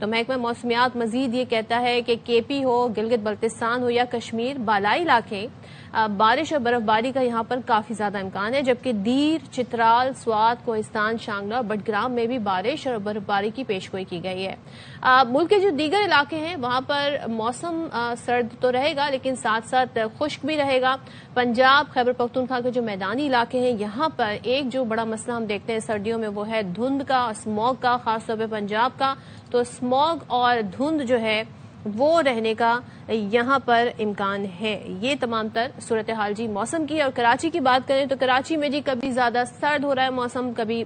تو محکمہ موسمیات مزید یہ کہتا ہے کہ کے پی ہو، گلگت بلتستان ہو یا کشمیر، بالائی علاقے بارش اور برفباری کا یہاں پر کافی زیادہ امکان ہے، جبکہ دیر، چترال، سوات، کوہستان، شانگلہ اور بٹگرام میں بھی بارش اور برفباری کی پیشگوئی کی گئی ہے۔ ملک کے جو دیگر علاقے ہیں وہاں پر موسم سرد تو رہے گا لیکن ساتھ ساتھ خشک بھی رہے گا۔ پنجاب، خیبر پختونخوا کے جو میدانی علاقے ہیں یہاں پر ایک جو بڑا مسئلہ ہم دیکھتے ہیں سردیوں میں وہ ہے دھند کا، اسموگ کا، خاص طور پہ پنجاب کا۔ تو اسموگ اور دھند جو ہے وہ رہنے کا یہاں پر امکان ہے۔ یہ تمام تر صورتحال جی موسم کی۔ اور کراچی کی بات کریں تو کراچی میں جی کبھی زیادہ سرد ہو رہا ہے موسم، کبھی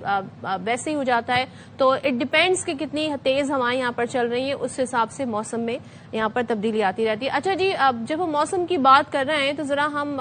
ویسے ہی ہو جاتا ہے، تو اٹ ڈیپینڈس کہ کتنی تیز ہوائیں یہاں پر چل رہی ہیں، اس حساب سے موسم میں یہاں پر تبدیلی آتی رہتی ہے۔ اچھا جی، اب جب ہم موسم کی بات کر رہے ہیں تو ذرا ہم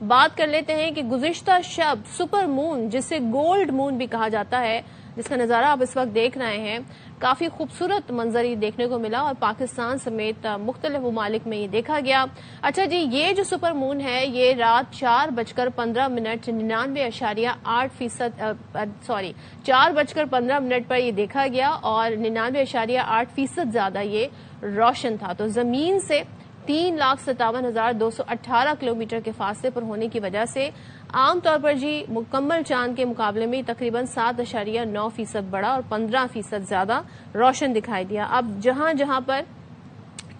بات کر لیتے ہیں کہ گزشتہ شب سپر مون، جسے گولڈ مون بھی کہا جاتا ہے، جس کا نظارہ آپ اس وقت دیکھ رہے ہیں، کافی خوبصورت منظر یہ دیکھنے کو ملا اور پاکستان سمیت مختلف ممالک میں یہ دیکھا گیا۔ اچھا جی، یہ جو سپر مون ہے یہ رات 4:15 پر یہ دیکھا گیا اور 99.8% زیادہ یہ روشن تھا۔ تو زمین سے 3,57,218 کلومیٹر کے فاصلے پر ہونے کی وجہ سے عام طور پر جی مکمل چاند کے مقابلے میں تقریباً 7.9% بڑا اور 15% زیادہ روشن دکھائی دیا۔ اب جہاں جہاں پر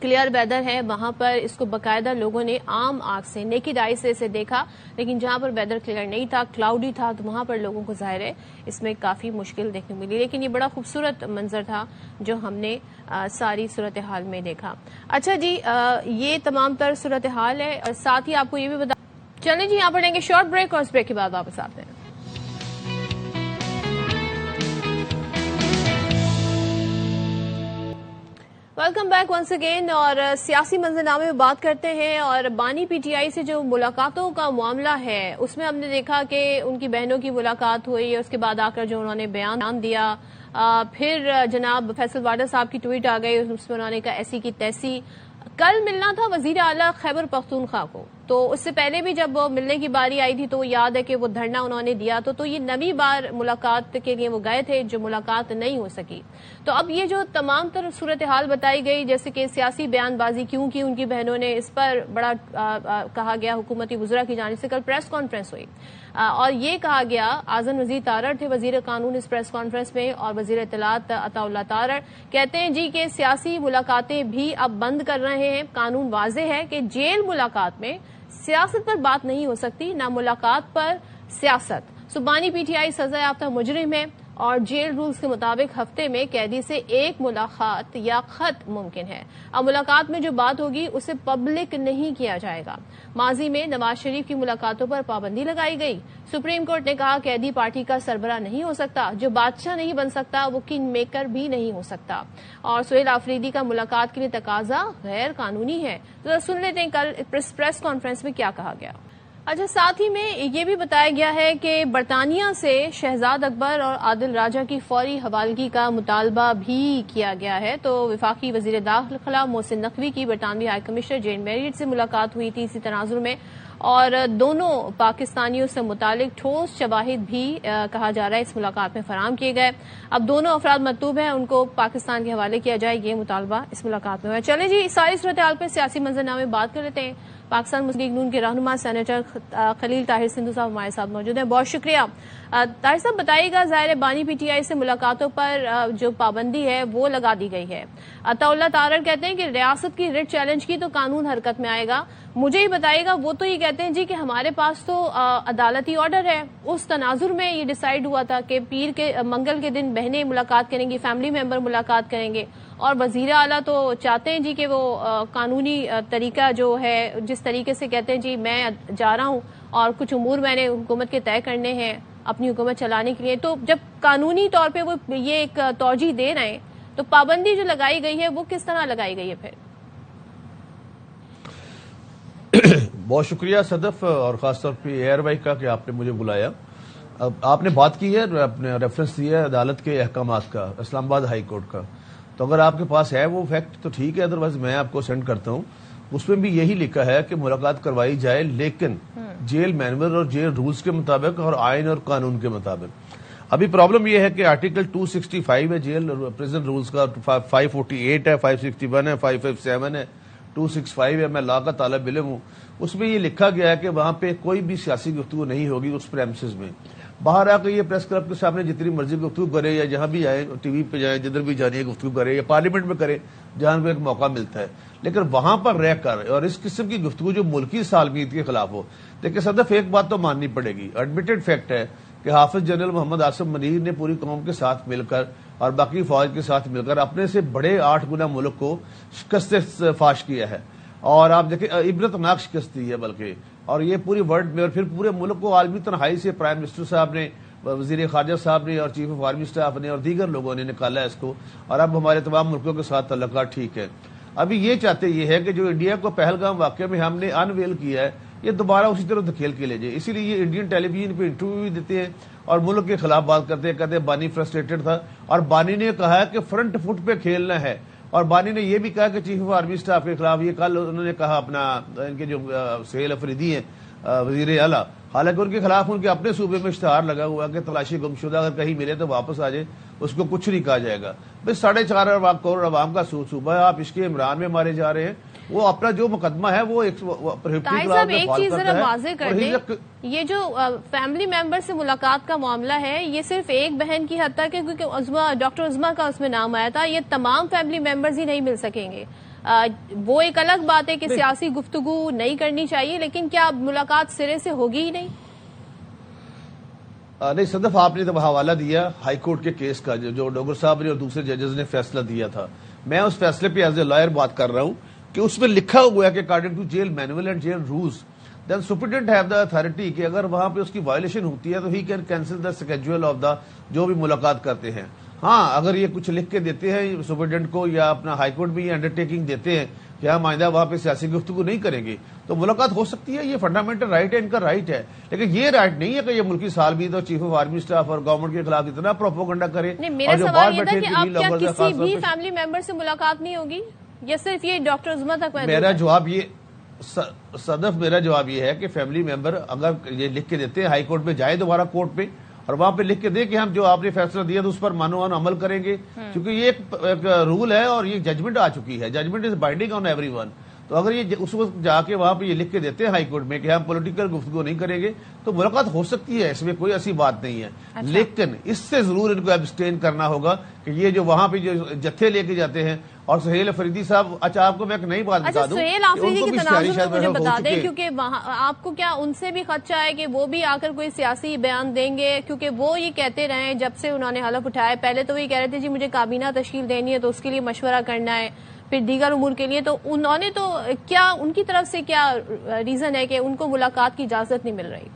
کلیئر ویدر ہے وہاں پر اس کو باقاعدہ لوگوں نے عام آنکھ سے، نیکڈ آئی سے اسے دیکھا، لیکن جہاں پر ویدر کلیئر نہیں تھا، کلاؤڈی تھا، تو وہاں پر لوگوں کو ظاہر ہے اس میں کافی مشکل دیکھنے ملی، لیکن یہ بڑا خوبصورت منظر تھا جو ہم نے ساری صورتحال میں دیکھا۔ اچھا جی، یہ تمام تر صورتحال ہے اور ساتھ ہی آپ کو یہ بھی بتا چلیں جی یہاں پر لیں گے شارٹ بریک اور اس بریک کے بعد واپس آتے ہیں۔ ویلکم بیک ونس اگین، اور سیاسی منظرنامے میں بات کرتے ہیں اور بانی پی ٹی آئی سے جو ملاقاتوں کا معاملہ ہے اس میں ہم نے دیکھا کہ ان کی بہنوں کی ملاقات ہوئی، اس کے بعد آ کر جو انہوں نے بیان دیا، پھر جناب فیصل واڈا صاحب کی ٹویٹ آ گئی، اس میں انہوں نے کہا ایسی کی تیسی۔ کل ملنا تھا وزیر اعلیٰ خیبر پختونخوا کو، تو اس سے پہلے بھی جب ملنے کی باری آئی تھی تو یاد ہے کہ وہ دھرنا انہوں نے دیا، تو یہ نویں بار ملاقات کے لیے وہ گئے تھے جو ملاقات نہیں ہو سکی۔ تو اب یہ جو تمام تر صورتحال بتائی گئی، جیسے کہ سیاسی بیان بازی کیوں کی ان کی بہنوں نے، اس پر بڑا کہا گیا، حکومتی وزراء کی جانب سے کل پریس کانفرنس ہوئی اور یہ کہا گیا، اعظم وزیر تارڑ تھے وزیر قانون اس پریس کانفرنس میں، اور وزیر اطلاعات عطا اللہ تارڑ کہتے ہیں جی کہ سیاسی ملاقاتیں بھی اب بند کر رہے ہیں۔ قانون واضح ہے کہ جیل ملاقات میں سیاست پر بات نہیں ہو سکتی، نہ ملاقات پر سیاست۔ بانی پی ٹی آئی سزا یافتہ مجرم ہے اور جیل رولز کے مطابق ہفتے میں قیدی سے ایک ملاقات یا خط ممکن ہے۔ اب ملاقات میں جو بات ہوگی اسے پبلک نہیں کیا جائے گا۔ ماضی میں نواز شریف کی ملاقاتوں پر پابندی لگائی گئی۔ سپریم کورٹ نے کہا قیدی پارٹی کا سربراہ نہیں ہو سکتا، جو بادشاہ نہیں بن سکتا وہ کنگ میکر بھی نہیں ہو سکتا، اور سہیل آفریدی کا ملاقات کے لیے تقاضا غیر قانونی ہے۔ تو سن لیتے ہیں کل پریس کانفرنس میں کیا کہا گیا۔ اچھا، ساتھ ہی میں یہ بھی بتایا گیا ہے کہ برطانیہ سے شہزاد اکبر اور عادل راجہ کی فوری حوالگی کا مطالبہ بھی کیا گیا ہے۔ تو وفاقی وزیر داخلہ محسن نقوی کی برطانوی ہائی کمشنر جین میریٹ سے ملاقات ہوئی تھی اسی تناظر میں، اور دونوں پاکستانیوں سے متعلق ٹھوس شواہد بھی کہا جا رہا ہے اس ملاقات میں فراہم کیے گئے۔ اب دونوں افراد مطلوب ہیں، ان کو پاکستان کے حوالے کیا جائے، یہ مطالبہ اس ملاقات میں ہوا۔ چلیں جی، ساری صورتحال پر سیاسی منظرنامے میں بات کر لیتے ہیں۔ پاکستان مسلم لیگ نون کے رہنما سینیٹر خلیل طاہر سندھو صاحب ہمارے ساتھ موجود ہیں، بہت شکریہ۔ طاہر صاحب بتائیے گا، ظاہر ہے بانی پی ٹی آئی سے ملاقاتوں پر جو پابندی ہے وہ لگا دی گئی ہے۔ عطا اللہ تارڑ کہتے ہیں کہ ریاست کی ریٹ چیلنج کی تو قانون حرکت میں آئے گا۔ مجھے یہ بتائیے گا، وہ تو یہ کہتے ہیں جی کہ ہمارے پاس تو عدالتی آرڈر ہے، اس تناظر میں یہ ڈیسائیڈ ہوا تھا کہ منگل کے دن بہنیں ملاقات کریں گی، فیملی ممبر ملاقات کریں گے، اور وزیر اعلیٰ تو چاہتے ہیں جی کہ وہ قانونی طریقہ جو ہے، جس طریقے سے کہتے ہیں جی میں جا رہا ہوں اور کچھ امور میں نے حکومت کے طے کرنے ہیں اپنی حکومت چلانے کے لیے، تو جب قانونی طور پہ وہ یہ ایک توجیہ دے رہے ہیں تو پابندی جو لگائی گئی ہے وہ کس طرح لگائی گئی ہے پھر؟ بہت شکریہ صدف، اور خاص طور پہ ایئر وائی کا کہ آپ نے مجھے بلایا۔ اب آپ نے بات کی ہے، اپنے ریفرنس دیا ہے عدالت کے احکامات کا، اسلام آباد ہائی کورٹ کا، تو اگر آپ کے پاس ہے وہ فیکٹ تو ٹھیک ہے، ادروائز میں آپ کو سینڈ کرتا ہوں۔ اس میں بھی یہی لکھا ہے کہ ملاقات کروائی جائے لیکن جیل مینول اور جیل رولز کے مطابق اور آئین اور قانون کے مطابق۔ ابھی پرابلم یہ ہے کہ آرٹیکل 265 ہے جیل پریزن رولز کا, 548 ہے, 561 ہے, 557 ہے, 265 ہے. میں لا کا طالب علم ہوں. اس میں یہ لکھا گیا ہے کہ وہاں پہ کوئی بھی سیاسی گفتگو نہیں ہوگی اس پریمسز میں. باہر آ کے یہ پریس کلب کے سامنے جتنی مرضی گفتگو کرے, یا جہاں بھی آئے ٹی وی پہ جائیں, جدھر بھی جانے گفتگو کرے, یا پارلیمنٹ میں کرے جہاں کو ایک موقع ملتا ہے, لیکن وہاں پر رہ کر اور اس قسم کی گفتگو جو ملکی سالمیت کے خلاف ہو. دیکھیں صدف, ایک بات تو ماننی پڑے گی, ایڈمیٹڈ فیکٹ ہے کہ حافظ جنرل محمد آصف منیر نے پوری قوم کے ساتھ مل کر اور باقی فوج کے ساتھ مل کر اپنے سے بڑے 8 گنا ملک کو شکست فاش کیا ہے. اور آپ دیکھیں عبرتناک شکست دی ہے بلکہ, اور یہ پوری ورلڈ میں اور پھر پورے ملک کو عالمی تنہائی سے پرائم منسٹر صاحب نے, وزیر خارجہ صاحب نے اور چیف آف آرمی اسٹاف نے اور دیگر لوگوں نے نکالا اس کو, اور اب ہمارے تمام ملکوں کے ساتھ تعلقات ٹھیک ہے. ابھی یہ چاہتے یہ ہے کہ جو انڈیا کو پہلگام واقعے میں ہم نے انویل کیا ہے یہ دوبارہ اسی طرح دھکیل کے لے جائے. اسی لیے یہ انڈین ٹیلی ویژن پہ انٹرویو بھی دیتے ہیں اور ملک کے خلاف بات کرتے ہیں, کہتے ہیں بانی فرسٹریٹڈ تھا, اور بانی نے کہا کہ فرنٹ فٹ پہ کھیلنا ہے, اور بانی نے یہ بھی کہا کہ چیف آف آرمی اسٹاف کے خلاف, یہ کل انہوں نے کہا اپنا ان کے جو سہیل افریدی ہیں وزیر اعلیٰ, حالانکہ ان کے خلاف ان کے اپنے صوبے میں اشتہار لگا ہوا کہ تلاشی گمشدہ اگر کہیں ملے تو واپس آ جائے, اس کو کچھ نہیں کہا جائے گا. بھائی 4.5 کروڑ عوام کا صوبہ ہے, آپ اس کے عمران میں مارے جا رہے ہیں. وہ اپنا جو مقدمہ ہے وہ ایک چیز ذرا واضح کر دیں, یہ جو فیملی ممبر سے ملاقات کا معاملہ ہے یہ صرف ایک بہن کی حد تک ہے, کیونکہ ڈاکٹر عظما کا اس میں نام آیا تھا. یہ تمام فیملی ممبرز ہی نہیں مل سکیں گے. وہ ایک الگ بات ہے کہ سیاسی گفتگو نہیں کرنی چاہیے, لیکن کیا ملاقات سرے سے ہوگی ہی نہیں؟ نہیں صدف, آپ نے تو حوالہ دیا ہائی کورٹ کے کیس کا جو ڈوگر صاحب نے اور دوسرے ججز نے فیصلہ دیا تھا. میں اس فیصلے پہ ایز اے لائر بات کر رہا ہوں کہ اس میں لکھا ہوا ہے کہ according to jail manual and jail rules then superintendent have the authority کہ اگر وہاں پہ اس کی وائلیشن ہوتی ہے تو he can cancel the schedule of the جو بھی ملاقات کرتے ہیں. ہاں اگر یہ کچھ لکھ کے دیتے ہیں سپرنٹینڈنٹ کو یا اپنا ہائی کورٹ میں یہ انڈرٹیکنگ دیتے ہیں کہ ہم آئندہ وہاں پہ سیاسی گفتگو نہیں کریں گے تو ملاقات ہو سکتی ہے, یہ فنڈامنٹل رائٹ ہے, ان کا رائٹ ہے. لیکن یہ رائٹ نہیں ہے کہ یہ ملکی سالمیت اور چیف آف آرمی اسٹاف اور گورنمنٹ کے خلاف اتنا پروپیگنڈا کرے. میرا سوال یہ تھا کہ اب کیا کسی بھی فیملی ممبر سے ملاقات نہیں ہوگی یا صرف یہ ڈاکٹر عظما تک؟ میرا جواب یہ صدف, میرا جواب یہ ہے کہ فیملی ممبر اگر یہ لکھ کے دیتے ہیں ہائی کورٹ میں جائے دوبارہ کورٹ پہ اور وہاں پہ لکھ کے دے کہ ہم جو آپ نے فیصلہ دیا تو اس پر مانو عمل کریں گے, کیونکہ یہ ایک رول ہے اور یہ ججمنٹ آ چکی ہے, judgement is binding on everyone. تو اگر یہ اس وقت جا کے وہاں پہ یہ لکھ کے دیتے ہیں ہائی کورٹ میں کہ ہم پولیٹیکل گفتگو نہیں کریں گے تو ملاقات ہو سکتی ہے, اس میں کوئی ایسی بات نہیں ہے. لیکن اس سے ضرور ان کو ایبسٹین کرنا ہوگا کہ یہ جو وہاں پہ جو جتھے لے کے جاتے ہیں. اور سہیل افریدی صاحب, اچھا آپ کو میں ایک نئی بات بتا دوں, سہیل افریدی کی تناظر مجھے بتا دیں, کیونکہ آپ کو کیا ان سے بھی خدشہ ہے کہ وہ بھی آ کر کوئی سیاسی بیان دیں گے؟ کیونکہ وہ یہ کہتے رہے جب سے انہوں نے حلف اٹھایا, پہلے تو وہ یہ کہہ رہے تھے جی مجھے کابینہ تشکیل دینی ہے تو اس کے لیے مشورہ کرنا ہے, پھر دیگر امور کے لیے. تو انہوں نے تو کیا, ان کی طرف سے کیا ریزن ہے کہ ان کو ملاقات کی اجازت نہیں مل رہی؟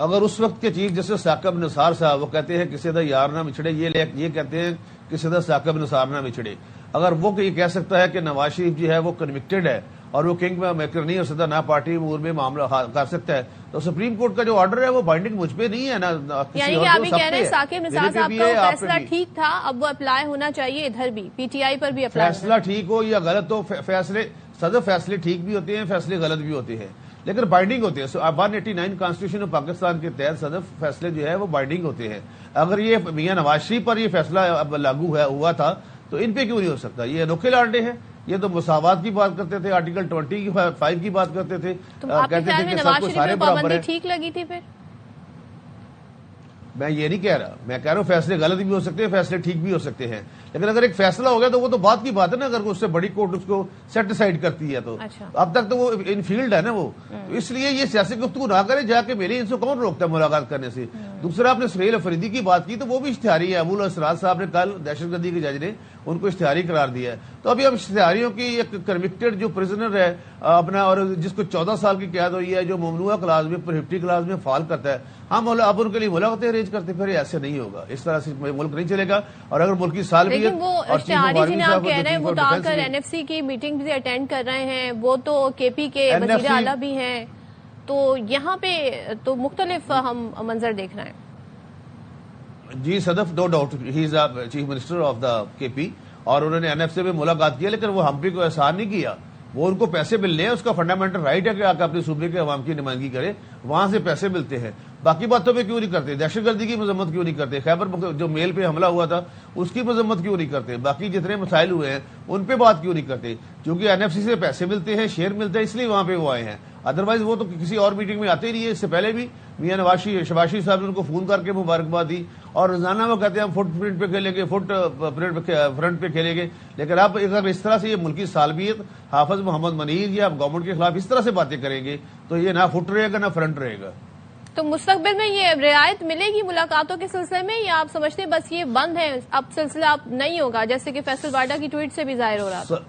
اگر اس وقت کے چیف جسٹس ثاقب نثار صاحب وہ کہتے ہیں کسی دا یار نہ بچھڑے, یہ کہتے ہیں کسی دا ثاقب نثار نہ بچھڑے, اگر وہ یہ کہہ سکتا ہے کہ نواز شریف جو ہے وہ کنوکٹڈ ہے اور وہ کنگ میکر نہیں ہو سکتا, نہ پارٹی امور میں معاملہ کر سکتا ہے, تو سپریم کورٹ کا جو آرڈر ہے وہ بائنڈنگ مجھ پہ نہیں ہے نا کسی یعنی کہ ابھی کہہ رہے ہیں ثاقب نثار صاحب کا فیصلہ ٹھیک تھا, اب وہ اپلائی ہونا چاہیے ادھر بھی, پی ٹی آئی پر بھی اپلائی. فیصلہ ٹھیک ہو یا غلط ہو, فیصلے صدف فیصلے ٹھیک بھی ہوتے ہیں, فیصلے غلط بھی ہوتے ہیں, لیکن بائنڈنگ ہوتے ہیں. 189 کانسٹیٹیوشن آف پاکستان کے تحت صدف فیصلے جو ہے وہ بائنڈنگ ہوتے ہیں. اگر یہ میاں نواز شریف پر یہ فیصلہ اب لاگو ہوا تھا تو ان پہ کیوں نہیں ہو سکتا؟ یہ انوکھے لانڈے ہیں, یہ تو مساوات کی بات کرتے تھے, آرٹیکل 25 کی بات کرتے تھے, کہتے تھے کہ سب کو سارے برابر ہیں. ٹھیک لگی تھی پھر؟ میں یہ نہیں کہہ رہا, میں کہہ رہا ہوں فیصلے غلط بھی ہو سکتے ہیں, فیصلے ٹھیک بھی ہو سکتے ہیں, لیکن اگر ایک فیصلہ ہو گیا تو وہ تو بات کی بات ہے نا. اگر اس سے بڑی کورٹ اس کو سیٹ ڈیسائیڈ کرتی ہے تو اب تک تو وہ ان فیلڈ ہے نا وہ, تو اس لیے یہ سیاسی گفتگو نہ کرے جا کے, میری ان سے کون روکتا ہے ملاقات کرنے سے. دوسرا آپ نے سہیل افریدی کی بات کی تو وہ بھی اشتہاری ہے, ابو الاسرار صاحب نے کل دہشت گردی کے جج نے ان کو اشتہاری قرار دیا ہے. تو ابھی ہم اشتہاریوں کی ایک کنوکٹڈ جو پرزنر ہے اپنا, اور جس کو 14 سال کی قید ہوئی ہے, جو ممنوعہ کلاس میں پروہیبٹڈ کلاس میں فال کرتا ہے, ہم اب ان کے لیے ملاقاتیں ارینج کرتے, پھر ایسے نہیں ہوگا, اس طرح سے ملک نہیں چلے گا. اور اگر ملک کی سالمیت, لیکن وہ اشتہاری جنہیں آپ کہہ رہے ہیں وہ تو آ کر این ایف سی کی میٹنگ بھی اٹینڈ کر رہے ہیں, وہ تو کے پی کے وزیر اعلیٰ بھی ہیں, تو یہاں پہ تو مختلف ہم منظر دیکھ رہے ہیں. جی Sadaf, no doubt he is chief minister of the K P, اور انہوں نے این ایف سی میں ملاقات کیا, لیکن وہ ہم پہ کوئی احسان نہیں کیا. وہ ان کو پیسے ملنے ہیں, اس کا فنڈامنٹل رائٹ ہے کہ آ کے اپنے صوبے کے عوام کی نمائندگی کرے, وہاں سے پیسے ملتے ہیں. باقی باتوں پہ کیوں نہیں کرتے؟ دہشت گردی کی مذمت کیوں نہیں کرتے؟ خیبر جو میل پہ حملہ ہوا تھا اس کی مذمت کیوں نہیں کرتے؟ باقی جتنے مسائل ہوئے ہیں ان پہ بات کیوں نہیں کرتے؟ کیونکہ NFC سے پیسے ملتے ہیں، شیئر ملتے ہیں، اس لیے وہاں پہ وہ آئے ہیں، ادروائز وہ تو کسی اور میٹنگ میں آتے ہی نہیں ہے۔ اس سے پہلے بھی میاں شباشی صاحب نے ان کو فون کر کے مبارکباد دی، اور روزانہ وہ کہتے ہیں ہم فٹ پرنٹ پہ کھیلیں گے، فٹ فرنٹ پہ کھیلیں گے، لیکن اب اگر اس طرح سے یہ ملکی سالمیت حافظ محمد منیر یا گورنمنٹ کے خلاف اس طرح سے باتیں کریں گے تو یہ نہ فٹ رہے گا نہ فرنٹ رہے گا۔ تو مستقبل میں یہ رعایت ملے گی ملاقاتوں کے سلسلے میں، یا آپ سمجھتے ہیں بس یہ بند ہے، اب سلسلہ اب نہیں ہوگا، جیسے کہ فیصل واڈا کی ٹویٹ سے بھی ظاہر ہو رہا تھا؟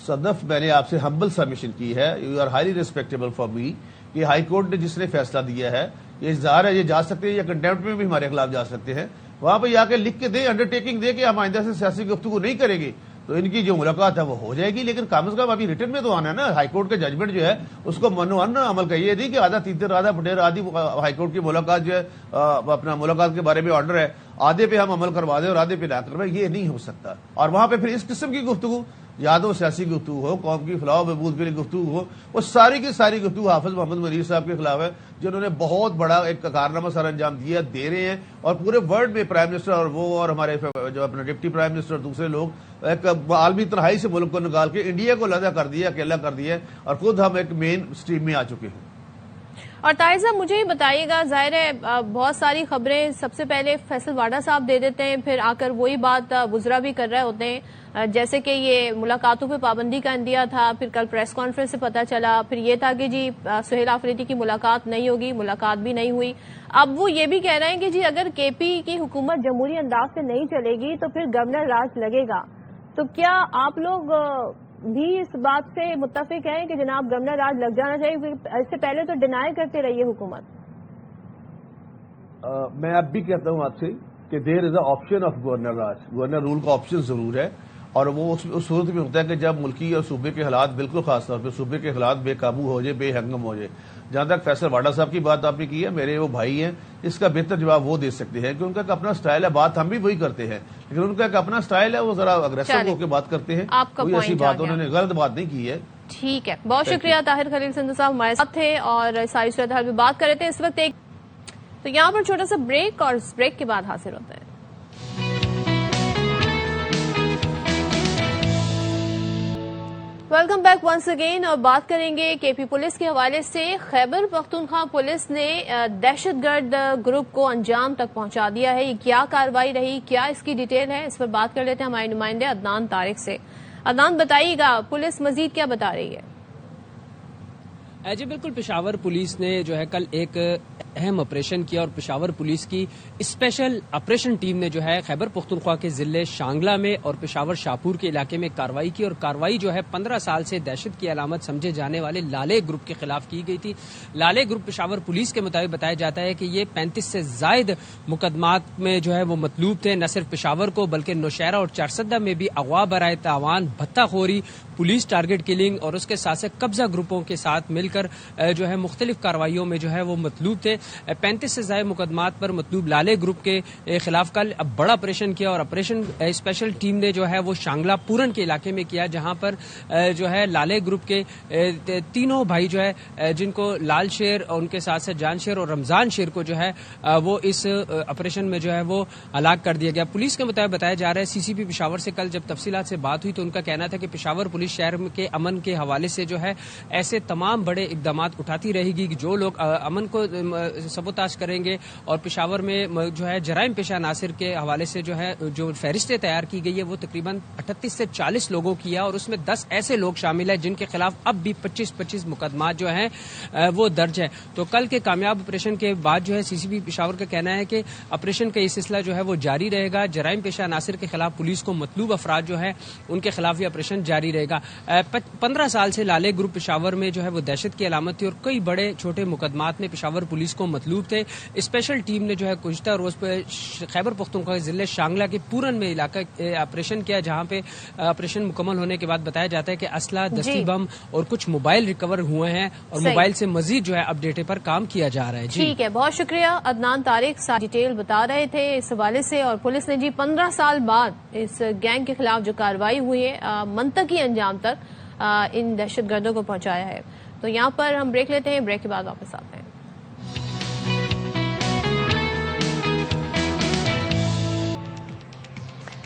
صدف، میں نے آپ سے ہمبل سبمیشن کی ہے، you are highly respectable for me, کہ ہائی کورٹ نے جس نے فیصلہ دیا ہے یہ ظاہر ہے یہ جا سکتے ہیں یا کنٹیمپٹ میں بھی ہمارے خلاف جا سکتے ہیں، وہاں پہ جا کے لکھ کے دیں، انڈرٹیکنگ دے کہ ہم آئندہ سے سیاسی گفتگو نہیں کریں گے، تو ان کی جو ملاقات ہے وہ ہو جائے گی، لیکن کم از کم ابھی ریٹن میں تو آنا ہے نا۔ ہائی کورٹ کا ججمنٹ جو ہے اس کو منو ان عمل کا یہ نہیں کہ آدھا تیتر آدھا پٹیر آدھی ہائی کورٹ کی ملاقات جو ہے اپنا ملاقات کے بارے میں آرڈر ہے، آدھے پہ ہم عمل کروا دیں اور آدھے پہ نہ کروائیں، یہ نہیں ہو سکتا۔ اور وہاں پہ پھر اس قسم کی گفتگو، یا تو سیاسی گفتگو ہو، قوم کی فلاح و بہبود کے لیے گفتگو ہو، وہ ساری کی ساری گفتگو حافظ محمد منیر صاحب کے خلاف ہے، جنہوں نے بہت بڑا ایک کارنامہ سر انجام دیا، دے رہے ہیں، اور پورے ورلڈ میں پرائم منسٹر اور وہ اور ہمارے جو اپنا ڈپٹی پرائم منسٹر اور دوسرے لوگ ایک عالمی تنہائی سے ملک کو نکال کے انڈیا کو علیحدہ کر دیا، اکیلا کر دیا، اور خود ہم ایک مین اسٹریم میں آ چکے ہیں۔ اور طاہر صاحب مجھے ہی بتائیے گا، ظاہر ہے بہت ساری خبریں سب سے پہلے فیصل واڈا صاحب دے دیتے ہیں، پھر آ کر وہی بات بزرا بھی کر رہے ہوتے ہیں، جیسے کہ یہ ملاقاتوں پہ پابندی کا اندیا تھا، پھر کل پریس کانفرنس سے پتہ چلا، پھر یہ تھا کہ جی سہیل آفریدی کی ملاقات نہیں ہوگی، ملاقات بھی نہیں ہوئی۔ اب وہ یہ بھی کہہ رہے ہیں کہ جی اگر KP کی حکومت جمہوری انداز سے نہیں چلے گی تو پھر گورنر راج لگے گا، تو کیا آپ لوگ بھی اس بات سے متفق ہیں کہ جناب گورنر راج لگ جانا چاہیے؟ اس سے پہلے تو ڈینائی کرتے رہیے حکومت۔ میں اب بھی کہتا ہوں آپ سے کہ there is a option of governor راج، گورنر رول کا آپشن ضرور ہے، اور وہ اس صورت میں ہوتا ہے کہ جب ملکی اور صوبے کے حالات، بالکل خاص طور پہ صوبے کے حالات بے قابو ہو جائے، بے ہنگم ہو جائے۔ جہاں تک فیصل واڈا صاحب کی بات آپ نے کی ہے، میرے وہ بھائی ہیں، اس کا بہتر جواب وہ دے سکتے ہیں کہ ان کا ایک اپنا سٹائل ہے، بات ہم بھی وہی کرتے ہیں، لیکن ان کا ایک اپنا سٹائل ہے، وہ ذرا اگریسو ہو کے بات کرتے ہیں، کوئی ایسی بات انہوں نے غلط بات نہیں کی ہے۔ ٹھیک ہے، بہت شکریہ طاہر خلیل سندھو صاحب ہمارے ساتھ تھے اور ساری صورتحال بھی بات کر رہے تھے۔ اس وقت ایک تو یہاں پر چھوٹا سا بریک، اور اس بریک کے بعد حاصل ہوتا ہے۔ ویلکم بیک ونس اگین، اور بات کریں گے KP پولیس کے حوالے سے۔ خیبر پختونخوا پولیس نے دہشت گرد گروپ کو انجام تک پہنچا دیا ہے، یہ کیا کارروائی رہی، کیا اس کی ڈیٹیل ہے، اس پر بات کر لیتے ہیں ہمارے نمائندے عدنان طارق سے۔ عدنان بتائیے گا پولیس مزید کیا بتا رہی ہے؟ جی بالکل، پشاور پولیس نے جو ہے کل ایک اہم آپریشن کیا، اور پشاور پولیس کی اسپیشل آپریشن ٹیم نے جو ہے خیبر پختونخوا کے ضلع شانگلہ میں اور پشاور شاہپور کے علاقے میں کارروائی کی، اور کارروائی جو ہے 15 سال سے دہشت کی علامت سمجھے جانے والے لالے گروپ کے خلاف کی گئی تھی۔ لالے گروپ پشاور پولیس کے مطابق بتایا جاتا ہے کہ یہ 35 سے زائد مقدمات میں جو ہے وہ مطلوب تھے، نہ صرف پشاور کو بلکہ نوشہرہ اور چارسدہ میں بھی اغوا برائے تاوان، بھتہ خوری، پولیس ٹارگٹ کلنگ اور اس کے ساتھ سے قبضہ گروپوں کے ساتھ مل کر جو ہے مختلف کارروائیوں میں جو ہے وہ مطلوب تھے۔ 35 سے زائد مقدمات پر مطلوب لالے گروپ کے خلاف کل بڑا آپریشن کیا، اور آپریشن اسپیشل ٹیم نے جو ہے وہ شانگلہ پورن کے علاقے میں کیا، جہاں پر جو ہے لالے گروپ کے تینوں بھائی جو ہے جن کو لال شیر اور ان کے ساتھ ساتھ جان شیر اور رمضان شیر کو جو ہے وہ اس آپریشن میں جو ہے وہ ہلاک کر دیا گیا۔ پولیس کے مطابق بتایا جا رہا ہے، CCP پشاور سے کل جب تفصیلات سے بات ہوئی تو ان کا کہنا تھا کہ پشاور پولیس شہر کے امن کے حوالے سے جو ہے ایسے تمام بڑے اقدامات اٹھاتی رہے گی کہ جو لوگ امن کو سبوتاژ کریں گے، اور پشاور میں جو ہے جرائم پیشہ عناصر کے حوالے سے جو ہے جو فہرستیں تیار کی گئی ہے وہ تقریباً 38 سے 40 لوگوں کی ہے، اور اس میں 10 ایسے لوگ شامل ہیں جن کے خلاف اب بھی 25 مقدمات جو ہیں وہ درج ہے۔ تو کل کے کامیاب آپریشن کے بعد جو ہے CCP پشاور کا کہنا ہے کہ آپریشن کا یہ سلسلہ جو ہے وہ جاری رہے گا، جرائم پیشہ عناصر کے خلاف پولیس کو مطلوب افراد جو ہے ان کے خلاف یہ آپریشن جاری رہے گا۔ 15 سال سے لالے گروپ پشاور میں جو ہے وہ دہشت کی علامت تھی، اور کئی بڑے چھوٹے مقدمات میں پشاور پولیس کو مطلوب تھے۔ اسپیشل ٹیم نے جو ہے گزشتہ روز پہ خیبر پختونخوا کے ضلع شانگلہ کے پورن میں علاقہ آپریشن کیا، جہاں پہ آپریشن مکمل ہونے کے بعد بتایا جاتا ہے کہ اسلحہ، دستی بم اور کچھ موبائل ریکور ہوئے ہیں، اور موبائل سے مزید جو ہے اپ ڈیٹ پر کام کیا جا رہا ہے۔ ٹھیک ہے، بہت شکریہ عدنان طارق، ساری ڈیٹیل بتا رہے تھے اس حوالے سے۔ اور پولیس نے جی 15 سال بعد اس گینگ کے خلاف جو کارروائی ہوئی ہے منطقی انجام تک ان دہشت گردوں کو پہنچایا ہے۔ تو یہاں پر ہم بریک لیتے ہیں، بریک کے بعد واپس آتے ہیں۔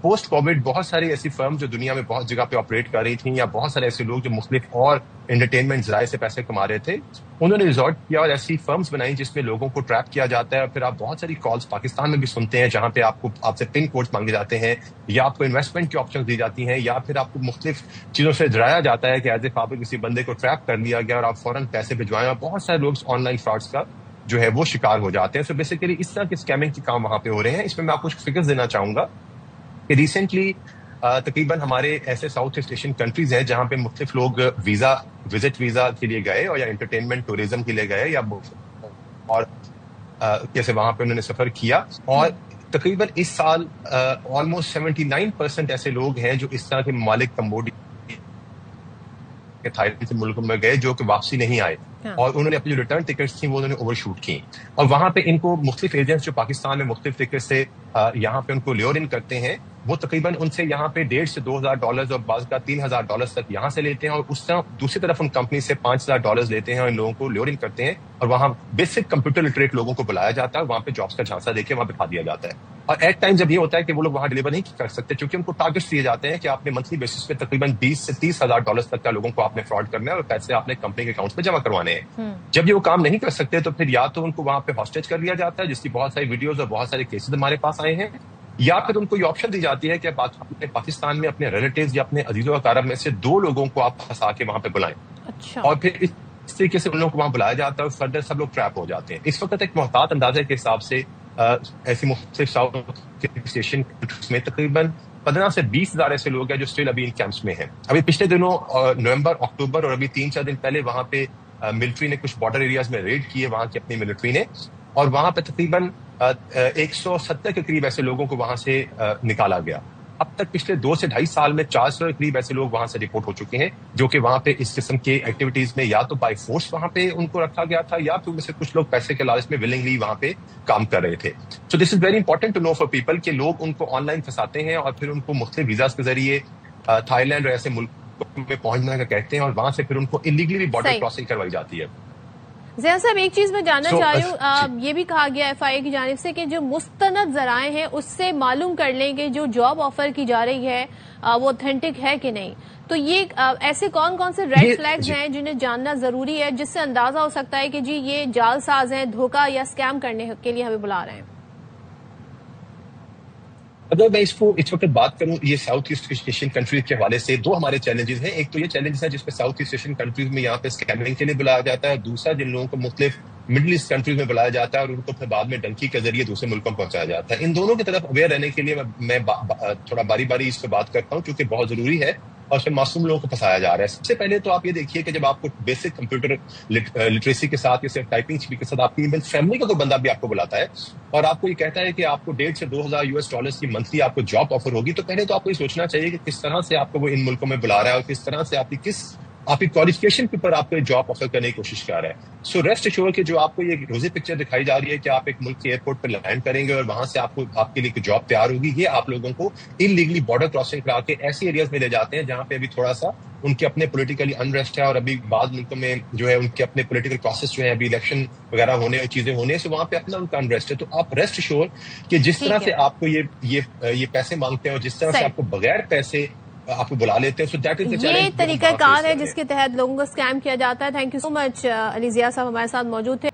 پوسٹ کووڈ بہت ساری ایسی فرم جو دنیا میں بہت جگہ پہ آپریٹ کر رہی تھیں یا بہت سارے ایسے لوگ جو مختلف اور انٹرٹینمنٹ ذرائع سے پیسے کما رہے تھے, انہوں نے ریزورٹ کیا اور ایسی فرمز بنائی جس میں لوگوں کو ٹریپ کیا جاتا ہے. اور پھر آپ بہت ساری کالز پاکستان میں بھی سنتے ہیں جہاں پہ آپ سے پن کوڈز مانگے جاتے ہیں, یا آپ کو انویسٹمنٹ کی آپشن دی جاتی ہیں, یا پھر آپ کو مختلف چیزوں سے ڈرایا جاتا ہے کہ ایز اف آپ کسی بندے کو ٹریپ کر لیا گیا اور آپ فوراً پیسے بھجوائیں. اور بہت سارے لوگ آن لائن فراڈس کا جو ہے وہ شکار ہو جاتے ہیں. سو بیسیکلی اس طرح کے اسکیمنگ کے کام وہاں پہ ہو رہے ہیں. اس میں آپ کو کچھ فگرز دینا چاہوں گا کہ ریسنٹلی تقریباً ہمارے ایسے ساؤتھ ایسٹ ایشین کنٹریز ہیں جہاں پہ مختلف لوگ وزٹ ویزا کے لیے گئے اور یا انٹرٹینمنٹ ٹوریزم کے لیے گئے یا اور کیسے وہاں پہ انہوں نے سفر کیا. اور تقریباً اس سال آلموسٹ 79% ایسے لوگ ہیں جو اس طرح کے ممالک کمبوڈیا تھائی لینڈ سے ملکوں میں گئے جو کہ واپسی نہیں آئے, اور انہوں نے اپنی جو ریٹرن ٹکٹس تھیں وہ انہوں نے اوور شوٹ کی. اور وہاں پہ ان کو مختلف ایجنٹس جو پاکستان میں مختلف ٹکٹ سے یہاں پہ ان کو لیور ان کرتے ہیں, وہ تقریباً ان سے یہاں پہ $1,500 سے $2,000 اور بعض کا $3,000 تک یہاں سے لیتے ہیں, اور اس طرح دوسری طرف ان کمپنی سے $5,000 لیتے ہیں اور ان لوگوں کو لیور ان کرتے ہیں. اور وہاں بیسک کمپیوٹر لٹریٹ لوگوں کو بلایا جاتا ہے, وہاں پہ جابس کا جھانسا دے کے وہاں بٹھا دیا جاتا ہے. اور ایٹ ٹائم جب یہ ہوتا ہے کہ وہ لوگ وہاں ڈلیور نہیں کر سکتے کیونکہ ان کو ٹارگیٹس دیے جاتے ہیں کہ آپ نے منتھلی بیسس پہ تقریباً $20,000 سے $30,000 تک کا لوگوں کو آپ نے فراڈ کرنا ہے اور پیسے آپ نے کمپنی کے اکاؤنٹس میں جمع کروانے ہیں. جب یہ وہ کام نہیں کر سکتے تو پھر یا تو ان کو وہاں پہ ہاسٹیج کر لیا جاتا ہے, جس کی بہت ساری ویڈیوز اور بہت سارے کیسز ہمارے پاس آئے ہیں, یا پھر ان کو یہ آپشن دی جاتی ہے کہ اپنے پاکستان میں اپنے ریلیٹیوز یا اپنے عزیز و اقارب میں سے 2 لوگوں کو آپ پھنسا کے وہاں پہ بلائیں. اور پھر اس طریقے سے ان لوگوں کو وہاں بلایا جاتا ہے اور فردر سب لوگ ٹریپ ہو جاتے ہیں. اس وقت ایک محتاط اندازے کے حساب سے ایسی مختلف ساؤتھ ایشین کنٹریز میں تقریباً 15 سے 20,000 ایسے لوگ ہیں جو اسٹل ابھی ان کیمپس میں ہیں. ابھی پچھلے دنوں نومبر, اکتوبر اور ابھی 3-4 دن پہلے وہاں پہ ملٹری نے کچھ بارڈر ایریاز میں ریڈ کیے, وہاں کی اپنی ملٹری نے, اور وہاں پہ تقریباً 170 کے قریب ایسے لوگوں کو وہاں سے نکالا گیا. اب تک پچھلے 2 سے 2.5 سال میں 400 کے قریب ایسے لوگ وہاں سے رپورٹ ہو چکے ہیں جو کہ وہاں پہ اس قسم کے ایکٹیویٹیز میں یا تو بائی فورس وہاں پہ ان کو رکھا گیا تھا یا پھر سے کچھ لوگ پیسے کے لالچ میں ولنگلی وہاں پہ کام کر رہے تھے. So this is very important to know for people کہ لوگ ان کو آن لائن پھنساتے ہیں اور پھر ان کو مختلف ویزاز کے ذریعے تھائی لینڈ اور ایسے ملکوں میں پہنچنے کا کہتے ہیں, اور وہاں سے پھر ان کو انلیگلی بارڈر کراسنگ کروائی جاتی ہے. ضیاء صاحب, ایک چیز میں جاننا چاہ رہی ہوں, یہ بھی کہا گیا ایف آئی اے کی جانب سے کہ جو مستند ذرائع ہیں اس سے معلوم کر لیں کہ جو جاب آفر کی جا رہی ہے وہ اوتھینٹک ہے کہ نہیں. تو یہ ایسے کون کون سے ریڈ فلیگز ہیں جنہیں جاننا ضروری ہے جس سے اندازہ ہو سکتا ہے کہ جی یہ جال ساز ہیں, دھوکہ یا اسکیم کرنے کے لیے ہمیں بلا رہے ہیں؟ اگر میں اس کو اس وقت بات کروں یہ ساؤتھ ایسٹ ایشین کنٹریز کے حوالے سے, 2 ہمارے چیلنجز ہیں. ایک تو یہ چیلنجز ہے جس پہ ساؤتھ ایسٹ ایشین کنٹریز میں یہاں پہ اسکیمنگ کے لیے بلایا جاتا ہے, دوسرا جن لوگوں کو مختلف مڈل ایسٹ کنٹریز میں بلایا جاتا ہے اور ان کو پھر بعد میں ڈنکی کے ذریعے دوسرے ملکوں میں پہنچایا جاتا ہے. ان دونوں کی طرف اویئر رہنے کے لیے میں تھوڑا باری باری اس پہ بات کرتا ہوں کیونکہ بہت ضروری ہے اور اس میں معصوم لوگوں کو پھنسایا جا رہا ہے. سب سے پہلے تو آپ یہ دیکھیے کہ جب آپ کو بیسک کمپیوٹر لٹریسی کے ساتھ یا ٹائپنگ اسپیڈ کے ساتھ آپ کی فیملی کا کوئی بندہ بھی آپ کو بلاتا ہے اور آپ کو یہ کہتا ہے کہ آپ کو $1,500 سے $2,000 کی منتھلی آپ کو جاب آفر ہوگی, تو پہلے تو آپ کو یہ سوچنا چاہیے کہ کس طرح سے آپ کو وہ ان ملکوں میں بلا رہا ہے اور کس طرح سے آپ کی کوالیفکیشن کے اوپر آپ کو جاب آفر کرنے کی کوشش کر رہا ہے. سو ریسٹ ایشور کہ جو آپ کو یہ روزی پکچر دکھائی جا رہی ہے کہ آپ ایک ملک کے ایئرپورٹ پہ لینڈ کریں گے اور وہاں سے آپ کے لیے جاب تیار ہوگی, یہ آپ لوگوں کو انلیگلی بارڈر کراسنگ کرا کے ایسی ایریاز میں لے جاتے ہیں جہاں پہ ابھی تھوڑا سا ان کے اپنے پولیٹیکلی انریسٹ ہے, اور ابھی بعض ملکوں میں جو ہے ان کے اپنے پولیٹیکل پروسیس جو ہے ابھی الیکشن وغیرہ ہونے اور چیزیں ہونے سے وہاں پہ اپنا ان کا انریسٹ ہے. تو آپ ریسٹ ایشور کہ جس طرح سے آپ کو یہ پیسے مانگتے ہیں اور جس طرح سے آپ کو بغیر پیسے آپ کو بلا لیتے ہیں, یہ طریقہ کار ہے جس کے تحت لوگوں کو اسکیم کیا جاتا ہے. تھینک یو سو مچ. علی ضیاء صاحب ہمارے ساتھ موجود تھے.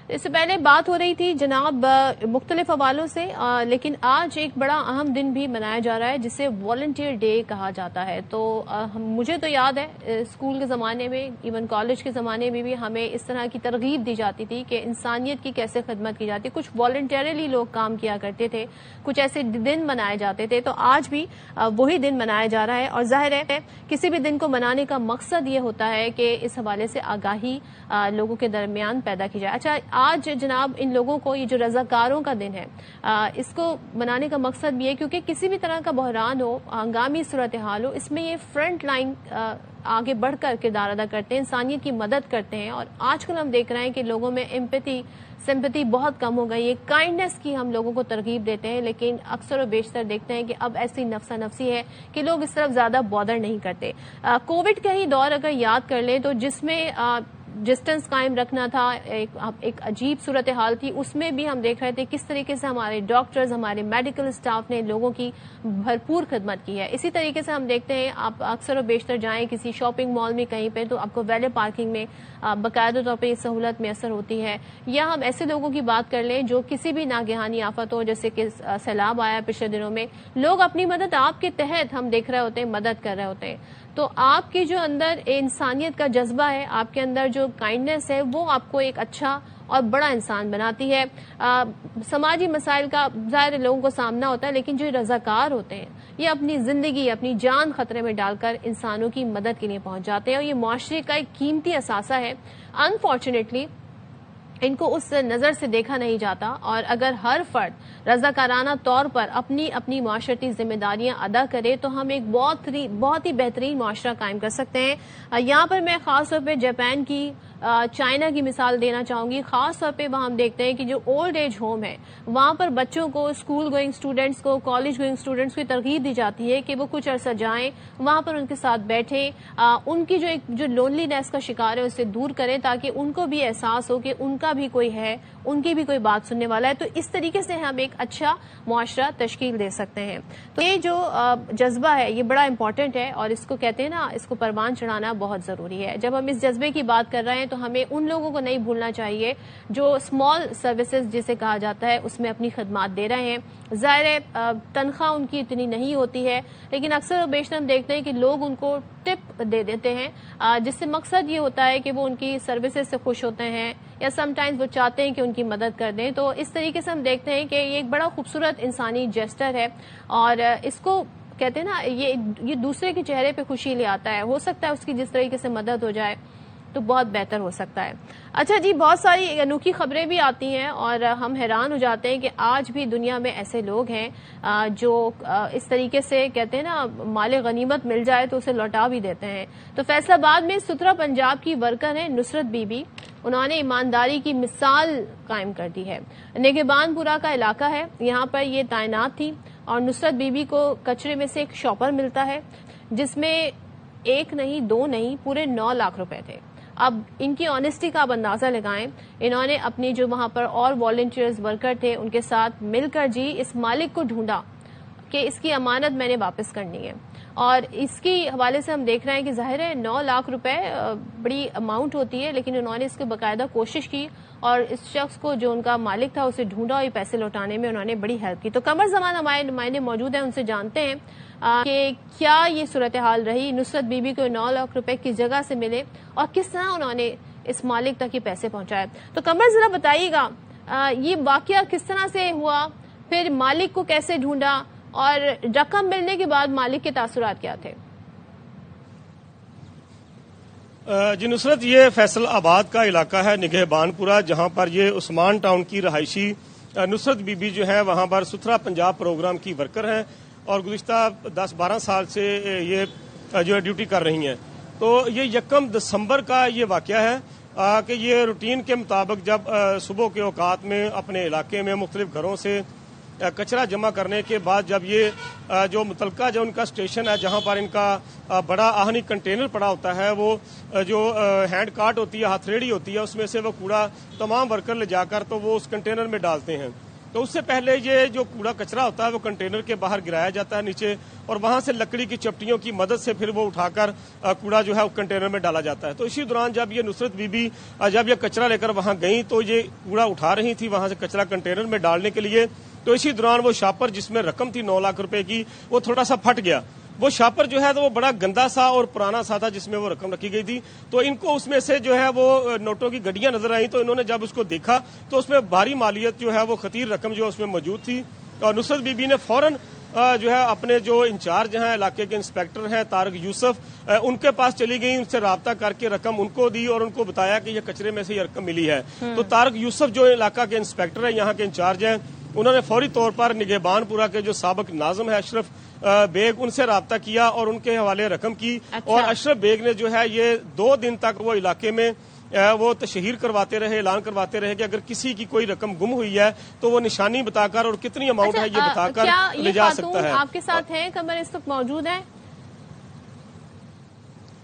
اس سے پہلے بات ہو رہی تھی جناب مختلف حوالوں سے, لیکن آج ایک بڑا اہم دن بھی منایا جا رہا ہے جسے والنٹیئر ڈے کہا جاتا ہے. تو مجھے تو یاد ہے اسکول کے زمانے میں, ایون کالج کے زمانے میں بھی ہمیں اس طرح کی ترغیب دی جاتی تھی کہ انسانیت کی کیسے خدمت کی جاتی. کچھ والنٹیئرلی لوگ کام کیا کرتے تھے, کچھ ایسے دن منائے جاتے تھے. تو آج بھی وہی دن منایا جا رہا ہے, اور ظاہر ہے کسی بھی دن کو منانے کا مقصد یہ ہوتا ہے کہ اس حوالے سے آگاہی لوگوں کے درمیان پیدا کی جائے. اچھا, آج جناب ان لوگوں کو یہ جو رضاکاروں کا دن ہے اس کو منانے کا مقصد بھی ہے کیونکہ کسی بھی طرح کا بحران ہو, ہنگامی صورتحال ہو, اس میں یہ فرنٹ لائن آگے بڑھ کر کردار ادا کرتے ہیں, انسانیت کی مدد کرتے ہیں. اور آج کل ہم دیکھ رہے ہیں کہ لوگوں میں ایمپیتھی سمپتی بہت کم ہو گئی ہے, کائنڈنیس کی ہم لوگوں کو ترغیب دیتے ہیں, لیکن اکثر و بیشتر دیکھتے ہیں کہ اب ایسی نفسا نفسی ہے کہ لوگ اس طرف زیادہ بادر نہیں کرتے. کووڈ کا ہی دور اگر یاد کر لیں تو جس میں ڈسٹینس قائم رکھنا تھا، ایک عجیب صورتحال تھی، اس میں بھی ہم دیکھ رہے تھے کس طریقے سے ہمارے ڈاکٹرز، ہمارے میڈیکل اسٹاف نے لوگوں کی بھرپور خدمت کی ہے. اسی طریقے سے ہم دیکھتے ہیں آپ اکثر و بیشتر جائیں کسی شاپنگ مال میں کہیں پہ تو آپ کو ویلے پارکنگ میں باقاعدہ طور پہ یہ سہولت میسر ہوتی ہے. یا ہم ایسے لوگوں کی بات کر لیں جو کسی بھی ناگہانی آفت ہو، جیسے کہ سیلاب آیا پچھلے دنوں میں، لوگ اپنی مدد آپ کے تحت ہم دیکھ رہے ہوتے ہیں، مدد کر رہے ہوتے ہیں. تو آپ کے جو اندر انسانیت کا جذبہ ہے، آپ کے اندر جو کائنڈنس ہے، وہ آپ کو ایک اچھا اور بڑا انسان بناتی ہے. سماجی مسائل کا ظاہر لوگوں کو سامنا ہوتا ہے، لیکن جو رضاکار ہوتے ہیں یہ اپنی زندگی، اپنی جان خطرے میں ڈال کر انسانوں کی مدد کے لیے پہنچ جاتے ہیں، اور یہ معاشرے کا ایک قیمتی اثاثہ ہے. انفارچونیٹلی ان کو اس نظر سے دیکھا نہیں جاتا، اور اگر ہر فرد رضاکارانہ طور پر اپنی اپنی معاشرتی ذمہ داریاں ادا کرے تو ہم ایک بہت ہی بہترین معاشرہ قائم کر سکتے ہیں. یہاں پر میں خاص طور پہ جاپان کی، چائنا کی مثال دینا چاہوں گی. خاص طور پہ وہاں ہم دیکھتے ہیں کہ جو اولڈ ایج ہوم ہے وہاں پر بچوں کو، اسکول گوئنگ اسٹوڈنٹس کو، کالج گوئنگ اسٹوڈنٹس کو ترغیب دی جاتی ہے کہ وہ کچھ عرصہ جائیں وہاں پر ان کے ساتھ بیٹھیں، ان کی جو لونلی نیس کا شکار ہے اسے دور کریں، تاکہ ان کو بھی احساس ہو کہ ان کا بھی کوئی ہے، ان کی بھی کوئی بات سننے والا ہے. تو اس طریقے سے ہم ایک اچھا معاشرہ تشکیل دے سکتے ہیں. تو یہ جو جذبہ ہے یہ بڑا امپورٹنٹ ہے، اور اس کو کہتے ہیں نا، اس کو پروان چڑھانا بہت ضروری ہے. جب ہم اس جذبے کی بات کر رہے ہیں تو ہمیں ان لوگوں کو نہیں بھولنا چاہیے جو اسمال سروسز جسے کہا جاتا ہے اس میں اپنی خدمات دے رہے ہیں. ظاہر تنخواہ ان کی اتنی نہیں ہوتی ہے، لیکن اکثر و بیشتر ہم دیکھتے ہیں کہ لوگ ان کو ٹپ دے دیتے ہیں، جس سے مقصد یہ ہوتا ہے کہ وہ ان کی سروسز سے خوش ہوتے ہیں، یا سم ٹائمز وہ چاہتے ہیں کہ ان کی مدد کر دیں. تو اس طریقے سے ہم دیکھتے ہیں کہ یہ ایک بڑا خوبصورت انسانی جیسچر ہے، اور اس کو کہتے ہیں نا یہ دوسرے کے چہرے پہ خوشی لے آتا ہے. ہو سکتا ہے اس کی جس طریقے سے مدد ہو جائے تو بہت بہتر ہو سکتا ہے. اچھا جی، بہت ساری انوکھی خبریں بھی آتی ہیں اور ہم حیران ہو جاتے ہیں کہ آج بھی دنیا میں ایسے لوگ ہیں جو اس طریقے سے کہتے ہیں نا مال غنیمت مل جائے تو اسے لوٹا بھی دیتے ہیں. تو فیصل آباد میں سترہ پنجاب کی ورکر ہیں نصرت بی بی، انہوں نے ایمانداری کی مثال قائم کر دی ہے. نگہبان پورہ کا علاقہ ہے، یہاں پر یہ تعینات تھی، اور نصرت بی بی کو کچرے میں سے ایک شاپر ملتا ہے جس میں ایک نہیں، دو نہیں، پورے 9 لاکھ روپے تھے. اب ان کی آنیسٹی کا آپ اندازہ لگائیں، انہوں نے اپنی جو وہاں پر اور والنٹیئرز ورکر تھے ان کے ساتھ مل کر جی اس مالک کو ڈھونڈا کہ اس کی امانت میں نے واپس کرنی ہے. اور اس کی حوالے سے ہم دیکھ رہے ہیں کہ ظاہر ہے 9 لاکھ روپے بڑی اماؤنٹ ہوتی ہے، لیکن انہوں نے اس کی باقاعدہ کوشش کی اور اس شخص کو جو ان کا مالک تھا اسے ڈھونڈا، اور یہ پیسے لوٹانے میں انہوں نے بڑی ہیلپ کی. تو قمر زمان ہمارے نمائندے موجود ہیں، ان سے جانتے ہیں کہ کیا یہ صورتحال رہی، نصرت بی بی کو 9 لاکھ روپے کس جگہ سے ملے اور کس طرح انہوں نے اس مالک تک یہ پیسے پہنچائے. تو قمر ذرا بتائیے گا یہ واقعہ کس طرح سے ہوا، پھر مالک کو کیسے ڈھونڈا، اور رقم ملنے کے بعد مالک کے تاثرات کیا تھے؟ جی نصرت، یہ فیصل آباد کا علاقہ ہے نگہبان پورہ، جہاں پر یہ عثمان ٹاؤن کی رہائشی نصرت بی بی جو ہے وہاں پر سترہ پنجاب پروگرام کی ورکر ہیں، اور گزشتہ 10-12 سال سے یہ جو ہے ڈیوٹی کر رہی ہیں. تو یہ 1 دسمبر کا یہ واقعہ ہے کہ یہ روٹین کے مطابق جب صبح کے اوقات میں اپنے علاقے میں مختلف گھروں سے کچرا جمع کرنے کے بعد جب یہ جو متعلقہ جو ان کا اسٹیشن ہے جہاں پر ان کا بڑا آہنی کنٹینر پڑا ہوتا ہے، وہ جو ہینڈ کارٹ ہوتی ہے، ہاتھ ریڑھی ہوتی ہے، اس میں سے وہ کوڑا تمام ورکر لے جا کر تو وہ اس کنٹینر میں ڈالتے ہیں. تو اس سے پہلے یہ جو کوڑا کچرا ہوتا ہے وہ کنٹینر کے باہر گرایا جاتا ہے نیچے، اور وہاں سے لکڑی کی چپٹیوں کی مدد سے پھر وہ اٹھا کر کوڑا جو ہے کنٹینر میں ڈالا جاتا ہے. تو اسی دوران جب یہ نصرت بی بی جب یہ کچرا لے کر وہاں گئیں تو یہ کوڑا اٹھا رہی تھی وہاں سے کچرا کنٹینر میں ڈالنے کے لیے. تو اسی دوران وہ شاپر جس میں رقم تھی 9 لاکھ روپے کی وہ تھوڑا سا پھٹ گیا. وہ شاپر جو ہے تو وہ بڑا گندا سا اور پرانا سا تھا جس میں وہ رقم رکھی گئی تھی. تو ان کو اس میں سے جو ہے وہ نوٹوں کی گڈیاں نظر آئیں، تو انہوں نے جب اس کو دیکھا تو اس میں بھاری مالیت جو ہے وہ خطیر رقم جو اس میں موجود تھی. اور نصرت بی بی نے فوراً جو ہے اپنے جو انچارج ہیں علاقے کے انسپیکٹر ہیں طارق یوسف، ان کے پاس چلی گئی، ان سے رابطہ کر کے رقم ان کو دی اور ان کو بتایا کہ یہ کچرے میں سے یہ رقم ملی ہے. تو طارق یوسف جو علاقہ کے انسپیکٹر ہیں، یہاں کے انچارج ہیں، انہوں نے فوری طور پر نگہبان پورہ کے جو سابق ناظم ہے اشرف بیگ، ان سے رابطہ کیا اور ان کے حوالے رقم کی. اور اشرف بیگ نے جو ہے یہ 2 دن تک وہ علاقے میں وہ تشہیر کرواتے رہے، اعلان کرواتے رہے کہ اگر کسی کی کوئی رقم گم ہوئی ہے تو وہ نشانی بتا کر اور کتنی اماؤنٹ ہے یہ بتا کر لے جا سکتا ہے. آپ کے ساتھ ہیں قمر، اس وقت موجود ہیں؟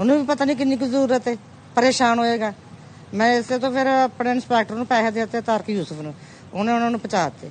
ਉਹਨੂੰ ਵੀ ਪਤਾ ਨਹੀਂ ਕਿੰਨੀ ਕੁ ਜ਼ਰੂਰਤ ਹੈ, ਪਰੇਸ਼ਾਨ ਹੋਏਗਾ। ਮੈਂ ਇਸੇ ਤੋਂ ਫਿਰ ਆਪਣੇ ਇੰਸਪੈਕਟਰ ਨੂੰ ਪੈਸੇ ਦੇਤੇ, ਤਾਰਕ ਯੂਸਫ ਨੂੰ, ਉਹਨੇ ਉਹਨਾਂ ਨੂੰ ਪਹੁੰਚਾ ਦਿੱਤੇ।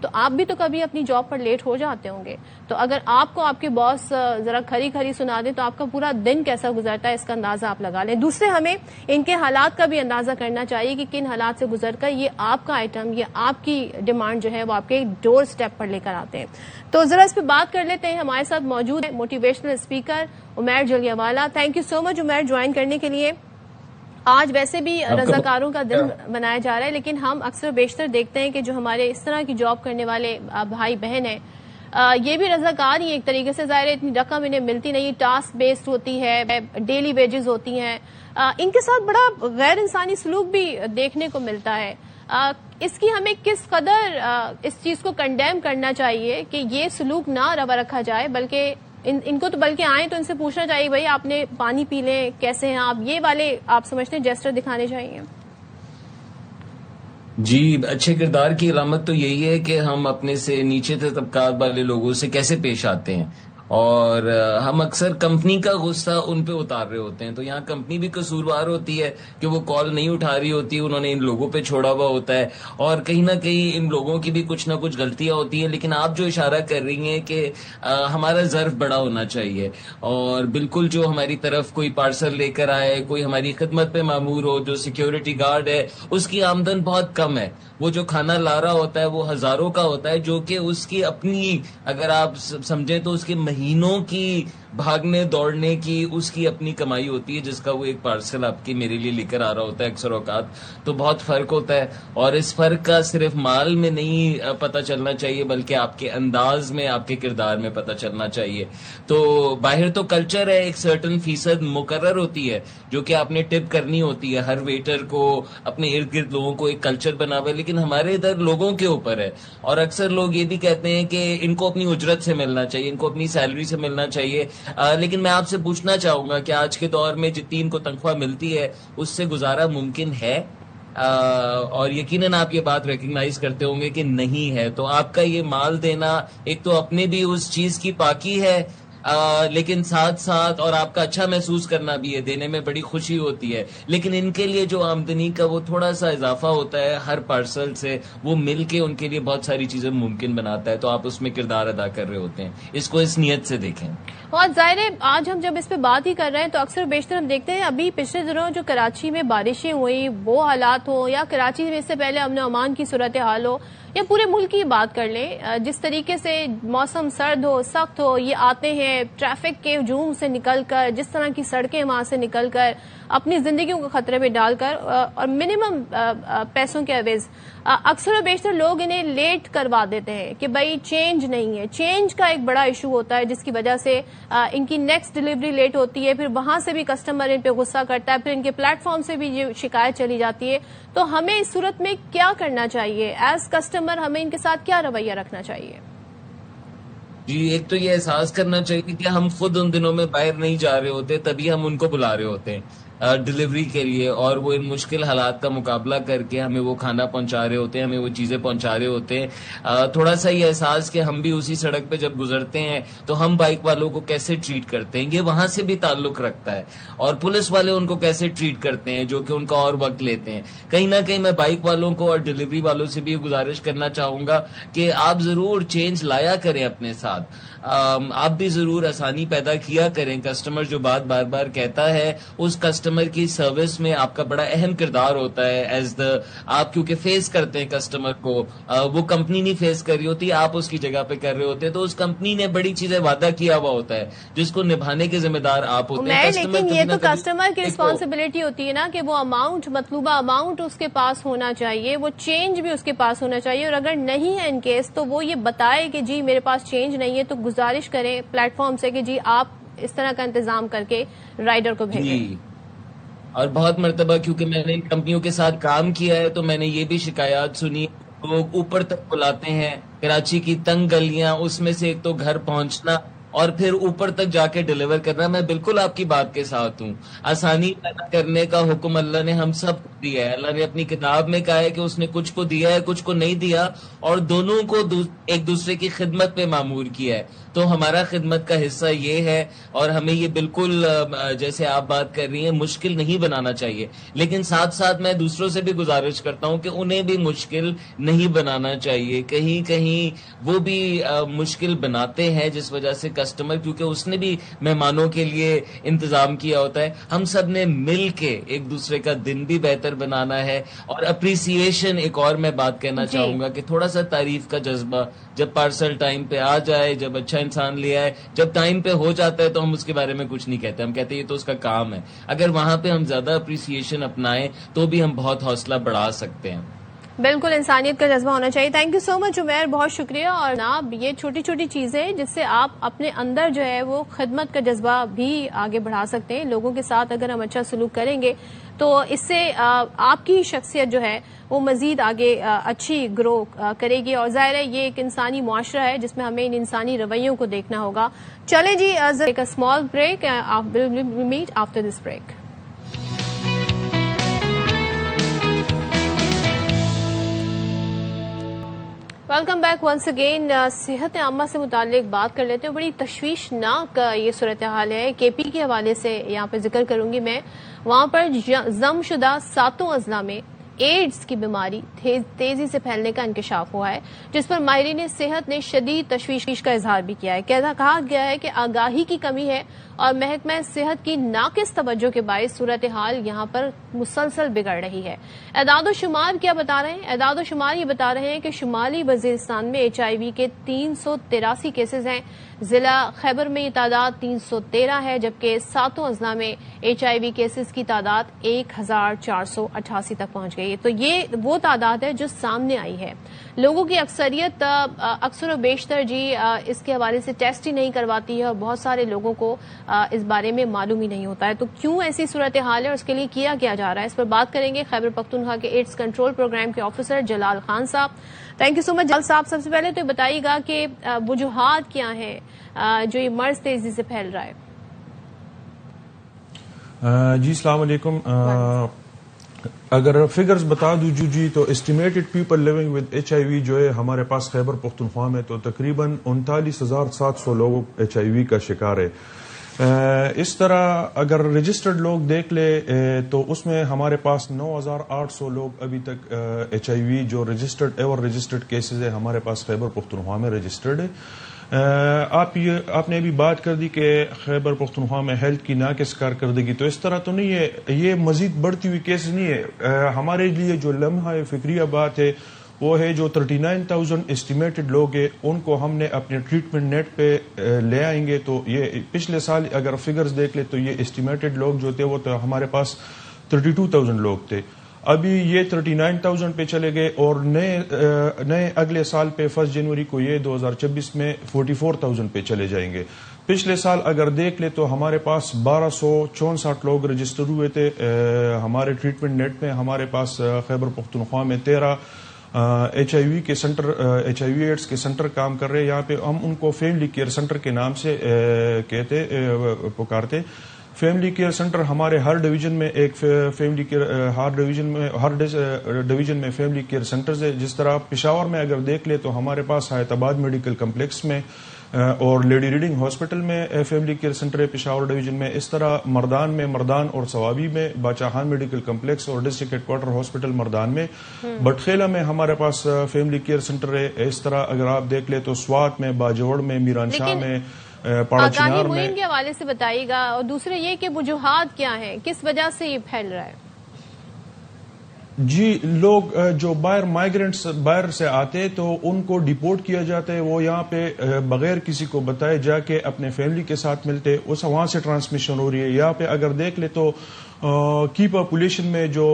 تو آپ بھی تو کبھی اپنی جاب پر لیٹ ہو جاتے ہوں گے. تو اگر آپ کو آپ کے باس ذرا کھری کھری سنا دیں تو آپ کا پورا دن کیسا گزرتا ہے اس کا اندازہ آپ لگا لیں. دوسرے ہمیں ان کے حالات کا بھی اندازہ کرنا چاہیے کہ کن حالات سے گزر کر یہ آپ کا آئٹم، یہ آپ کی ڈیمانڈ جو ہے وہ آپ کے ڈور سٹیپ پر لے کر آتے ہیں. تو ذرا اس پہ بات کر لیتے ہیں. ہمارے ساتھ موجود ہے motivational speaker Umair Jallianwala. Thank you so much Umair join کرنے کے لیے. آج ویسے بھی رضاکاروں کا دن منایا جا رہا ہے، لیکن ہم اکثر بیشتر دیکھتے ہیں کہ جو ہمارے اس طرح کی جاب کرنے والے بھائی بہن ہیں یہ بھی رضاکار ہی ایک طریقے سے. ظاہر ہے اتنی رقم انہیں ملتی نہیں، ٹاسک بیسڈ ہوتی ہے، ڈیلی ویجز ہوتی ہیں. ان کے ساتھ بڑا غیر انسانی سلوک بھی دیکھنے کو ملتا ہے. اس کی ہمیں کس قدر اس چیز کو کنڈیم کرنا چاہیے کہ یہ سلوک نہ روا رکھا جائے، بلکہ ان کو تو بلکہ آئیں تو ان سے پوچھنا چاہیے بھائی آپ نے پانی پی لیں، کیسے ہیں آپ، یہ والے آپ سمجھتے ہیں جیسٹر دکھانے چاہیے؟ جی، اچھے کردار کی علامت تو یہی ہے کہ ہم اپنے سے نیچے طبقات والے لوگوں سے کیسے پیش آتے ہیں، اور ہم اکثر کمپنی کا غصہ ان پہ اتار رہے ہوتے ہیں. تو یہاں کمپنی بھی قصوروار ہوتی ہے کہ وہ کال نہیں اٹھا رہی ہوتی، انہوں نے ان لوگوں پہ چھوڑا ہوا ہوتا ہے، اور کہیں نہ کہیں ان لوگوں کی بھی کچھ نہ کچھ غلطیاں ہوتی ہیں. لیکن آپ جو اشارہ کر رہی ہیں کہ ہمارا ظرف بڑا ہونا چاہیے، اور بالکل جو ہماری طرف کوئی پارسل لے کر آئے، کوئی ہماری خدمت پہ مامور ہو، جو سیکیورٹی گارڈ ہے اس کی آمدن بہت کم ہے، وہ جو کھانا لا رہا ہوتا ہے وہ ہزاروں کا ہوتا ہے، جو کہ اس کی اپنی اگر آپ سمجھیں تو اس کے مہینوں کی بھاگنے دوڑنے کی اس کی اپنی کمائی ہوتی ہے، جس کا وہ ایک پارسل آپ کی میرے لیے لے کر آ رہا ہوتا ہے اکثر اوقات. تو بہت فرق ہوتا ہے، اور اس فرق کا صرف مال میں نہیں پتہ چلنا چاہیے بلکہ آپ کے انداز میں، آپ کے کردار میں پتہ چلنا چاہیے. تو باہر تو کلچر ہے، ایک سرٹن فیصد مقرر ہوتی ہے جو کہ آپ نے ٹپ کرنی ہوتی ہے ہر ویٹر کو، اپنے ارد گرد لوگوں کو ایک کلچر بنا ہوا ہے. لیکن ہمارے ادھر لوگوں کے اوپر ہے، اور اکثر لوگ یہ بھی کہتے ہیں کہ ان کو اپنی اجرت سے ملنا چاہیے، ان کو اپنی سیلری سے ملنا چاہیے. لیکن میں آپ سے پوچھنا چاہوں گا کہ آج کے دور میں جتنی ان کو تنخواہ ملتی ہے اس سے گزارا ممکن ہے؟ اور یقیناً آپ یہ بات ریکگنائز کرتے ہوں گے کہ نہیں ہے. تو آپ کا یہ مال دینا ایک تو اپنے بھی اس چیز کی پاکی ہے، لیکن ساتھ ساتھ اور آپ کا اچھا محسوس کرنا بھی ہے، دینے میں بڑی خوشی ہوتی ہے. لیکن ان کے لیے جو آمدنی کا وہ تھوڑا سا اضافہ ہوتا ہے ہر پارسل سے، وہ مل کے ان کے لیے بہت ساری چیزیں ممکن بناتا ہے. تو آپ اس میں کردار ادا کر رہے ہوتے ہیں، اس کو اس نیت سے دیکھیں. اور ظاہر ہے آج ہم جب اس پہ بات ہی کر رہے ہیں تو اکثر بیشتر ہم دیکھتے ہیں ابھی پچھلے دنوں جو کراچی میں بارشیں ہوئی وہ حالات ہوں، یا کراچی میں اس سے پہلے امن و امان کی صورتحال ہو، یا پورے ملک کی بات کر لیں، جس طریقے سے موسم سرد ہو، سخت ہو، یہ آتے ہیں ٹریفک کے ہجوم سے نکل کر، جس طرح کی سڑکیں وہاں سے نکل کر اپنی زندگیوں کو خطرے میں ڈال کر، اور منیمم پیسوں کے عوض اکثر و بیشتر لوگ انہیں لیٹ کروا دیتے ہیں کہ بھائی چینج نہیں ہے. چینج کا ایک بڑا ایشو ہوتا ہے جس کی وجہ سے ان کی نیکسٹ ڈلیوری لیٹ ہوتی ہے، پھر وہاں سے بھی کسٹمر ان پہ غصہ کرتا ہے، پھر ان کے پلیٹ فارم سے بھی یہ شکایت چلی جاتی ہے. تو ہمیں اس صورت میں کیا کرنا چاہیے ایز کسٹمر؟ ہمیں ان کے ساتھ کیا رویہ رکھنا چاہیے؟ جی، ایک تو یہ احساس کرنا چاہیے کہ ہم خود ان دنوں میں باہر نہیں جا رہے ہوتے، تبھی ہم ان کو بلا رہے ہوتے ہیں ڈلیوری کے لیے، اور وہ ان مشکل حالات کا مقابلہ کر کے ہمیں وہ کھانا پہنچا رہے ہوتے ہیں، ہمیں وہ چیزیں پہنچا رہے ہوتے ہیں. تھوڑا سا یہ احساس کہ ہم بھی اسی سڑک پہ جب گزرتے ہیں تو ہم بائک والوں کو کیسے ٹریٹ کرتے ہیں، یہ وہاں سے بھی تعلق رکھتا ہے. اور پولیس والے ان کو کیسے ٹریٹ کرتے ہیں جو کہ ان کا اور وقت لیتے ہیں. کہیں نہ کہیں میں بائک والوں کو اور ڈلیوری والوں سے بھی گزارش کرنا چاہوں گا کہ آپ ضرور چینج لایا کریں اپنے ساتھ، آپ بھی ضرور آسانی پیدا کیا کریں. کسٹمر جو بات بار بار کہتا ہے، اس کسٹمر کی سروس میں آپ کا بڑا اہم کردار ہوتا ہے. ایز دا آپ کیونکہ فیس کرتے ہیں کسٹمر کو، وہ کمپنی نہیں فیس کر رہی ہوتی، آپ اس کی جگہ پہ کر رہے ہوتے ہیں. تو اس کمپنی نے بڑی چیزیں وعدہ کیا ہوا ہوتا ہے جس کو نبھانے کے ذمہ دار آپ ہوتے ہیں. لیکن یہ تو کسٹمر کی رسپانسبلٹی ہوتی ہے نا کہ وہ اماؤنٹ، مطلوبہ اماؤنٹ اس کے پاس ہونا چاہیے، وہ چینج بھی اس کے پاس ہونا چاہیے. اور اگر نہیں ہے ان کیس تو وہ یہ بتائے کہ جی میرے پاس چینج نہیں ہے، تو گزارش کریں پلیٹ فارم سے کہ جی آپ اس طرح کا انتظام کر کے رائڈر کو بھیجیں. اور بہت مرتبہ کیونکہ میں نے ان کمپنیوں کے ساتھ کام کیا ہے تو میں نے یہ بھی شکایات سنی، لوگ اوپر تک بلاتے ہیں، کراچی کی تنگ گلیاں، اس میں سے ایک تو گھر پہنچنا اور پھر اوپر تک جا کے ڈیلیور کرنا. میں بالکل آپ کی بات کے ساتھ ہوں. آسانی پیدا کرنے کا حکم اللہ نے ہم سب کو دیا ہے. اللہ نے اپنی کتاب میں کہا ہے کہ اس نے کچھ کو دیا ہے, کچھ کو نہیں دیا, اور دونوں کو ایک دوسرے کی خدمت پہ معمور کیا ہے. تو ہمارا خدمت کا حصہ یہ ہے, اور ہمیں یہ بالکل جیسے آپ بات کر رہی ہیں مشکل نہیں بنانا چاہیے, لیکن ساتھ ساتھ میں دوسروں سے بھی گزارش کرتا ہوں کہ انہیں بھی مشکل نہیں بنانا چاہیے. کہیں کہیں وہ بھی مشکل بناتے ہیں جس وجہ سے کسٹمر, کیونکہ اس نے بھی مہمانوں کے لیے انتظام کیا ہوتا ہے. ہم سب نے مل کے ایک دوسرے کا دن بھی بہتر بنانا ہے. اور اپریسیشن ایک اور میں بات کہنا چاہوں گا کہ تھوڑا سا تعریف کا جذبہ, جب پارسل ٹائم پہ آ جائے, جب اچھا انسان لے آئے, جب ٹائم پہ ہو جاتا ہے تو ہم اس کے بارے میں کچھ نہیں کہتے, ہم کہتے ہیں یہ تو اس کا کام ہے. اگر وہاں پہ ہم زیادہ اپریسیشن اپنائیں تو بھی ہم بہت حوصلہ بڑھا سکتے ہیں. بالکل انسانیت کا جذبہ ہونا چاہیے. تھینک یو سو مچ عمیر, بہت شکریہ. اور جناب یہ چھوٹی چھوٹی چیزیں جس سے آپ اپنے اندر جو ہے وہ خدمت کا جذبہ بھی آگے بڑھا سکتے ہیں. لوگوں کے ساتھ اگر ہم اچھا سلوک کریں گے تو اس سے آپ کی شخصیت جو ہے وہ مزید آگے اچھی گرو کرے گی. اور ظاہر ہے یہ ایک انسانی معاشرہ ہے جس میں ہمیں ان انسانی رویوں کو دیکھنا ہوگا. چلیں جی, ایک small break, meet after this break. Welcome back once again. صحت عامہ سے متعلق بات کر لیتے ہیں. بڑی تشویشناک یہ صورتحال ہے. کے پی کے حوالے سے یہاں پہ ذکر کروں گی میں. وہاں پر ضم شدہ 7 اضلاع میں ایڈز کی بیماری تیزی سے پھیلنے کا انکشاف ہوا ہے, جس پر ماہرین صحت نے شدید تشویش کا اظہار بھی کیا ہے. کہا گیا ہے کہ آگاہی کی کمی ہے اور محکمہ صحت کی ناقص توجہ کے باعث صورتحال یہاں پر مسلسل بگڑ رہی ہے. اعداد و شمار کیا بتا رہے ہیں؟ اعداد و شمار یہ بتا رہے ہیں کہ شمالی وزیرستان میں HIV کے 383 کیسز ہیں. ضلع خیبر میں یہ تعداد 313 ہے, جبکہ 7 اضلاع میں HIV کیسز کی تعداد 1488 تک پہنچ گئی ہے. تو یہ وہ تعداد ہے جو سامنے آئی ہے. لوگوں کی اکثریت اکثر و بیشتر اس کے حوالے سے ٹیسٹ ہی نہیں کرواتی ہے, اور بہت سارے لوگوں کو اس بارے میں معلوم ہی نہیں ہوتا ہے. تو کیوں ایسی صورتحال ہے اور اس کے لیے کیا جا رہا ہے, اس پر بات کریں گے خیبر پختونخوا کے ایڈز کنٹرول پروگرام کے آفیسر جلال خان صاحب. تھینک یو سو مچ جلال صاحب. سب سے پہلے تو بتائیے گا کہ وجوہات کیا ہیں جو یہ مرض تیزی سے پھیل رہا ہے؟ جی السلام علیکم. اگر فگرز بتا دوں جی تو estimated people living with HIV جو ہے ہمارے پاس خیبر پختونخوا میں تو تقریباً 39,700 لوگ HIV کا شکار ہے. اس طرح اگر رجسٹرڈ لوگ دیکھ لے تو اس میں ہمارے پاس 9,800 لوگ ابھی تک HIV جو رجسٹرڈ کیسز ہے ہمارے پاس خیبر پختونخوا میں رجسٹرڈ ہے. آپ نے ابھی بات کر دی کہ خیبر پختونخوا میں ہیلتھ کی ناقص کارکردگی, تو اس طرح تو نہیں ہے, یہ مزید بڑھتی ہوئی کیسز نہیں ہے. ہمارے لیے جو لمحہ فکریہ بات ہے وہ ہے جو 39,000 اسٹیمیٹڈ لوگ ہیں ان کو ہم نے اپنے ٹریٹمنٹ نیٹ پہ لے آئیں گے. تو یہ پچھلے سال اگر فگرز دیکھ لے تو یہ اسٹیمیٹڈ لوگ جو تھے وہ تو ہمارے پاس 32,000 لوگ تھے. ابھی یہ 39,000 پہ چلے گئے, اور نئے اگلے سال پہ 1 جنوری کو یہ 2026 میں 44,000 پہ چلے جائیں گے. پچھلے سال اگر دیکھ لے تو ہمارے پاس 1,264 لوگ رجسٹر ہوئے تھے ہمارے ٹریٹمنٹ نیٹ میں. ہمارے پاس خیبر پختونخوا میں 13 HIV کے سینٹر, HIV ایڈز کے سینٹر کام کر رہے. یہاں پہ ہم ان کو فیملی کیئر سینٹر کے نام سے پکارتے. فیملی کیئر سینٹر ہمارے ہر ڈویژن میں ایک فیملی کیئر, ہر ڈویژن میں فیملی کیئر سینٹرز ہے. جس طرح پشاور میں اگر دیکھ لے تو ہمارے پاس حیات آباد میڈیکل کمپلیکس میں اور لیڈی ریڈنگ ہاسپٹل میں فیملی کیئر سینٹر ہے پشاور ڈویژن میں. اس طرح مردان میں مردان اور ثوابی میں باچاہان میڈیکل کمپلیکس اور ڈسٹرکٹ ہیڈ کوارٹر ہاسپٹل مردان میں. بٹخیلا میں ہمارے پاس فیملی کیئر سینٹر ہے. اس طرح اگر آپ دیکھ لے تو سوات میں, باجوڑ میں, میران شاہ میں, آگاہی مہم کے حوالے سے بتائیے گا. اور دوسرے یہ کہ وجوہات کیا ہیں, کس وجہ سے یہ پھیل رہا ہے؟ جی لوگ جو مائیگرنٹس باہر سے آتے تو ان کو ڈیپورٹ کیا جاتا ہے. وہ یہاں پہ بغیر کسی کو بتائے جا کے اپنے فیملی کے ساتھ ملتے, وہاں سے ٹرانسمیشن ہو رہی ہے. یہاں پہ اگر دیکھ لے تو کی پاپولیشن میں جو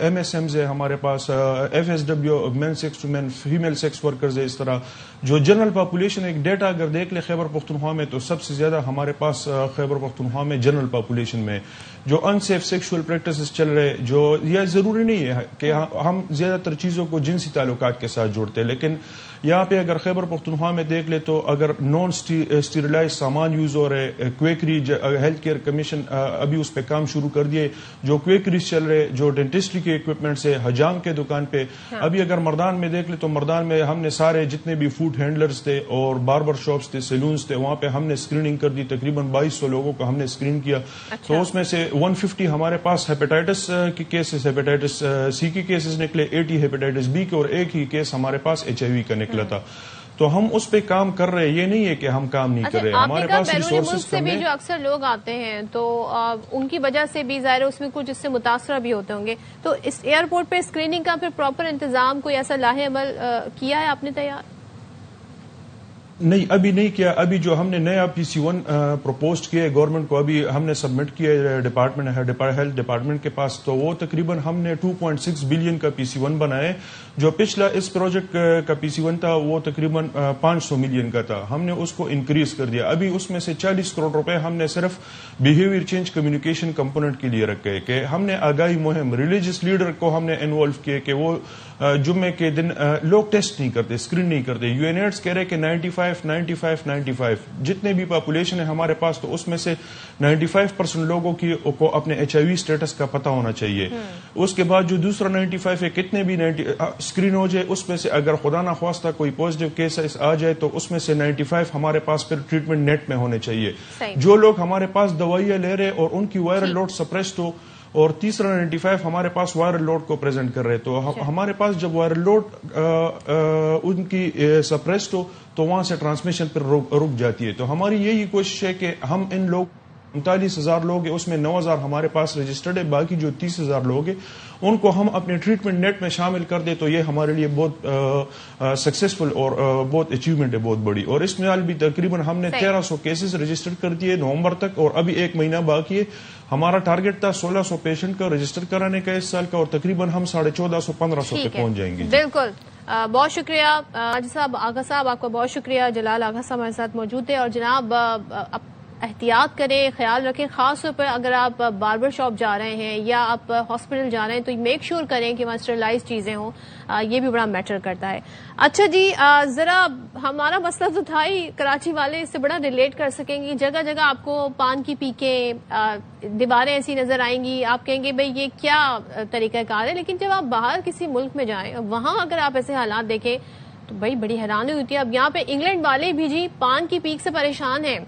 MSMs ہے ہمارے پاس, FSW man sex to man female sex workers ہے. اس طرح جو جنرل پاپولیشن ایک ڈیٹا اگر دیکھ لے خیبر پختونخوا میں تو سب سے زیادہ ہمارے پاس خیبر پختونخوا میں جنرل پاپولیشن میں جو ان سیف سیکشول پریکٹسز چل رہے, جو یہ ضروری نہیں ہے کہ ہم زیادہ تر چیزوں کو جنسی تعلقات کے ساتھ جوڑتے, لیکن یہاں پہ اگر خیبر پختونخوا میں دیکھ لے تو اگر نان اسٹیریلائز سامان یوز ہو رہے، کویکری ہیلتھ کیئر کمیشن ابھی اس پہ کام شروع کر دیے، جو کویکریز چل رہے، جو ڈینٹسٹری کے اکوپمنٹس ہے، حجام کے دکان پہ ابھی اگر مردان میں دیکھ لے تو مردان میں ہم نے سارے جتنے بھی فوڈ ہینڈلرز تھے اور باربر شاپس تھے، سیلونز تھے، وہاں پہ ہم نے اسکریننگ کر دی، تقریباً 2200 لوگوں کو ہم نے اسکرین کیا. تو اس میں سے 150 ہمارے پاس ہیپیٹائٹس کے کیسز، ہیپیٹائٹس سی کے کیسز نکلے، 80 ہیپیٹائٹس بی کے، اور ایک ہی کیس ہمارے پاس HIV کا نکلا تھا. تو ہم اس پہ کام کر رہے ہیں، یہ نہیں ہے کہ ہم کام نہیں کر رہے. ہمارے پاس ریسورسز سے بھی جو اکثر لوگ آتے ہیں تو ان کی وجہ سے بھی ظاہر اس میں کچھ اس سے متاثرہ بھی ہوتے ہوں گے. تو اس ایئرپورٹ پہ اسکریننگ کا پھر پراپر انتظام کوئی ایسا لاہے عمل کیا ہے آپ نے تیار؟ نہیں، ابھی نہیں کیا. ابھی جو ہم نے نیا PC1 پروپوز کیا ہے گورنمنٹ کو، ابھی ہم نے سبمٹ کیا ہے ڈپارٹمنٹ ہیلتھ ڈپارٹمنٹ کے پاس. تو وہ تقریباً ہم نے 2.6 بلین کا PC1 بنایا. جو پچھلا اس پروجیکٹ کا PC1 تھا وہ تقریباً 500 ملین کا تھا. ہم نے اس کو انکریز کر دیا. ابھی اس میں سے 40 کروڑ روپے ہم نے صرف بیہیویئر چینج کمیونیکیشن کمپوننٹ کے لیے رکھے کہ ہم نے آگاہی مہم، ریلیجس لیڈر کو ہم نے انوالو کیا کہ وہ جمعے کے دن لوگ ٹیسٹ نہیں کرتے، اسکرین نہیں کرتے. UNAIDS کہہ رہے کہ 95 جتنے بھی پاپولیشن ہے ہمارے پاس، تو اس میں سے 95% لوگوں کو اپنے HIV اسٹیٹس کا پتہ ہونا چاہیے. اس کے بعد جو دوسرا 95 ہے، کتنے بھی اسکرین ہو جائے، اس میں سے اگر خدا نخواستہ کوئی پازیٹیو کیس آ جائے تو اس میں سے 95 ہمارے پاس پھر ٹریٹمنٹ نیٹ میں ہونے چاہیے. جو لوگ ہمارے پاس دوائیاں لے رہے اور ان کی وائرل لوڈ سپریسڈ ہو، اور تیسرا 95 ہمارے پاس وائرل لوڈ کو پریزنٹ کر رہے. تو ہمارے پاس جب وائرل لوڈ ان کی سپریسڈ ہو تو وہاں سے ٹرانسمیشن پر رک جاتی ہے. تو ہماری یہی کوشش ہے کہ ہم ان لوگ 39,000 لوگ ہیں، اس میں 9,000 ہمارے پاس رجسٹرڈ ہے، باقی جو 30,000 لوگ ہیں ان کو ہم اپنے ٹریٹمنٹ نیٹ میں شامل کر دیں. تو یہ ہمارے لیے بہت سکسیسفل اور بہت اچیومنٹ ہے بہت بڑی. اور اس میں بھی تقریباً ہم نے 1300 کیسز رجسٹر کر دیے نومبر تک، اور ابھی 1 مہینہ باقی ہے. ہمارا ٹارگیٹ تھا 1600 پیشنٹ کا رجسٹر کرانے کا اس سال کا، اور تقریباً ہم 1450-1500 پہ پہنچ جائیں گے. بالکل، بہت شکریہ حاجی صاحب، آغا صاحب آپ کا بہت شکریہ. جلال آغا صاحب ہمارے ساتھ موجود تھے. اور جناب احتیاط کریں، خیال رکھیں، خاص طور پر اگر آپ باربر شاپ جا رہے ہیں یا آپ ہاسپٹل جا رہے ہیں تو میک شیور کریں کہ وہاں اسٹرلائز چیزیں ہوں. یہ بھی بڑا میٹر کرتا ہے. اچھا جی، ذرا ہمارا مسئلہ تو تھا ہی، کراچی والے اس سے بڑا ریلیٹ کر سکیں گے. جگہ جگہ آپ کو پان کی پیکیں، دیواریں ایسی نظر آئیں گی، آپ کہیں گے بھئی یہ کیا طریقہ کار ہے. لیکن جب آپ باہر کسی ملک میں جائیں، وہاں اگر آپ ایسے حالات دیکھیں تو بھئی بڑی حیرانی ہوتی ہے. اب یہاں پہ انگلینڈ والے بھی جی پان کی پیک سے پریشان ہیں.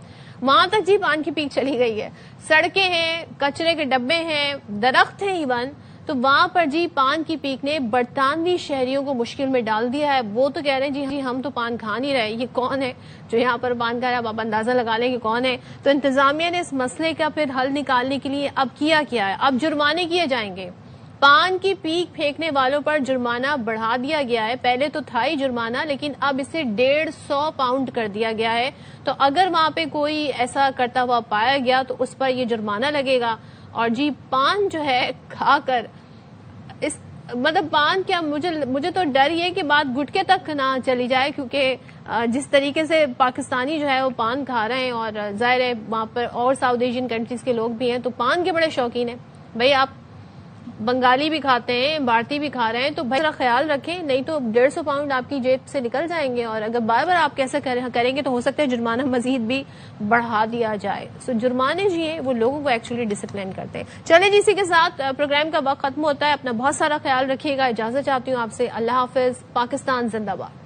وہاں تک جی پان کی پیک چلی گئی ہے. سڑکیں ہیں، کچرے کے ڈبے ہیں، درخت ہیں ایون. تو وہاں پر جی پان کی پیک نے برطانوی شہریوں کو مشکل میں ڈال دیا ہے. وہ تو کہہ رہے ہیں جی ہم تو پان کھا نہیں رہے، یہ کون ہے جو یہاں پر پان کھا رہا ہے؟ آپ اندازہ لگا لیں کہ کون ہے. تو انتظامیہ نے اس مسئلے کا پھر حل نکالنے کے لیے اب کیا ہے، اب جرمانے کیے جائیں گے. پان کی پیک پھینکنے والوں پر جرمانہ بڑھا دیا گیا ہے. پہلے تو تھا ہی جرمانہ، لیکن اب اسے 150 پاؤنڈ کر دیا گیا ہے. تو اگر وہاں پہ کوئی ایسا کرتا ہوا پایا گیا تو اس پر یہ جرمانہ لگے گا. اور جی پان جو ہے کھا کر مطلب پان کیا، مجھے تو ڈر یہ کہ بات گٹکے تک نہ چلی جائے، کیونکہ جس طریقے سے پاکستانی جو ہے وہ پان کھا رہے ہیں، اور ظاہر ہے وہاں پر اور ساؤتھ ایشین کنٹریز کے لوگ بھی ہیں تو پان کے بڑے شوقین ہیں. بھئی آپ بنگالی بھی کھاتے ہیں، بھارتی بھی کھا رہے ہیں، تو بھائی خیال رکھیں، نہیں تو 150 پاؤنڈ آپ کی جیب سے نکل جائیں گے. اور اگر بار بار آپ کیسے کریں گے تو ہو سکتا ہے جرمانہ مزید بھی بڑھا دیا جائے. سو جرمانے جی ہیں وہ لوگوں کو ایکچولی ڈسپلن کرتے ہیں. چلیں جی، اسی کے ساتھ پروگرام کا وقت ختم ہوتا ہے. اپنا بہت سارا خیال رکھیے گا. اجازت چاہتی ہوں آپ سے. اللہ حافظ. پاکستان زندہ باد.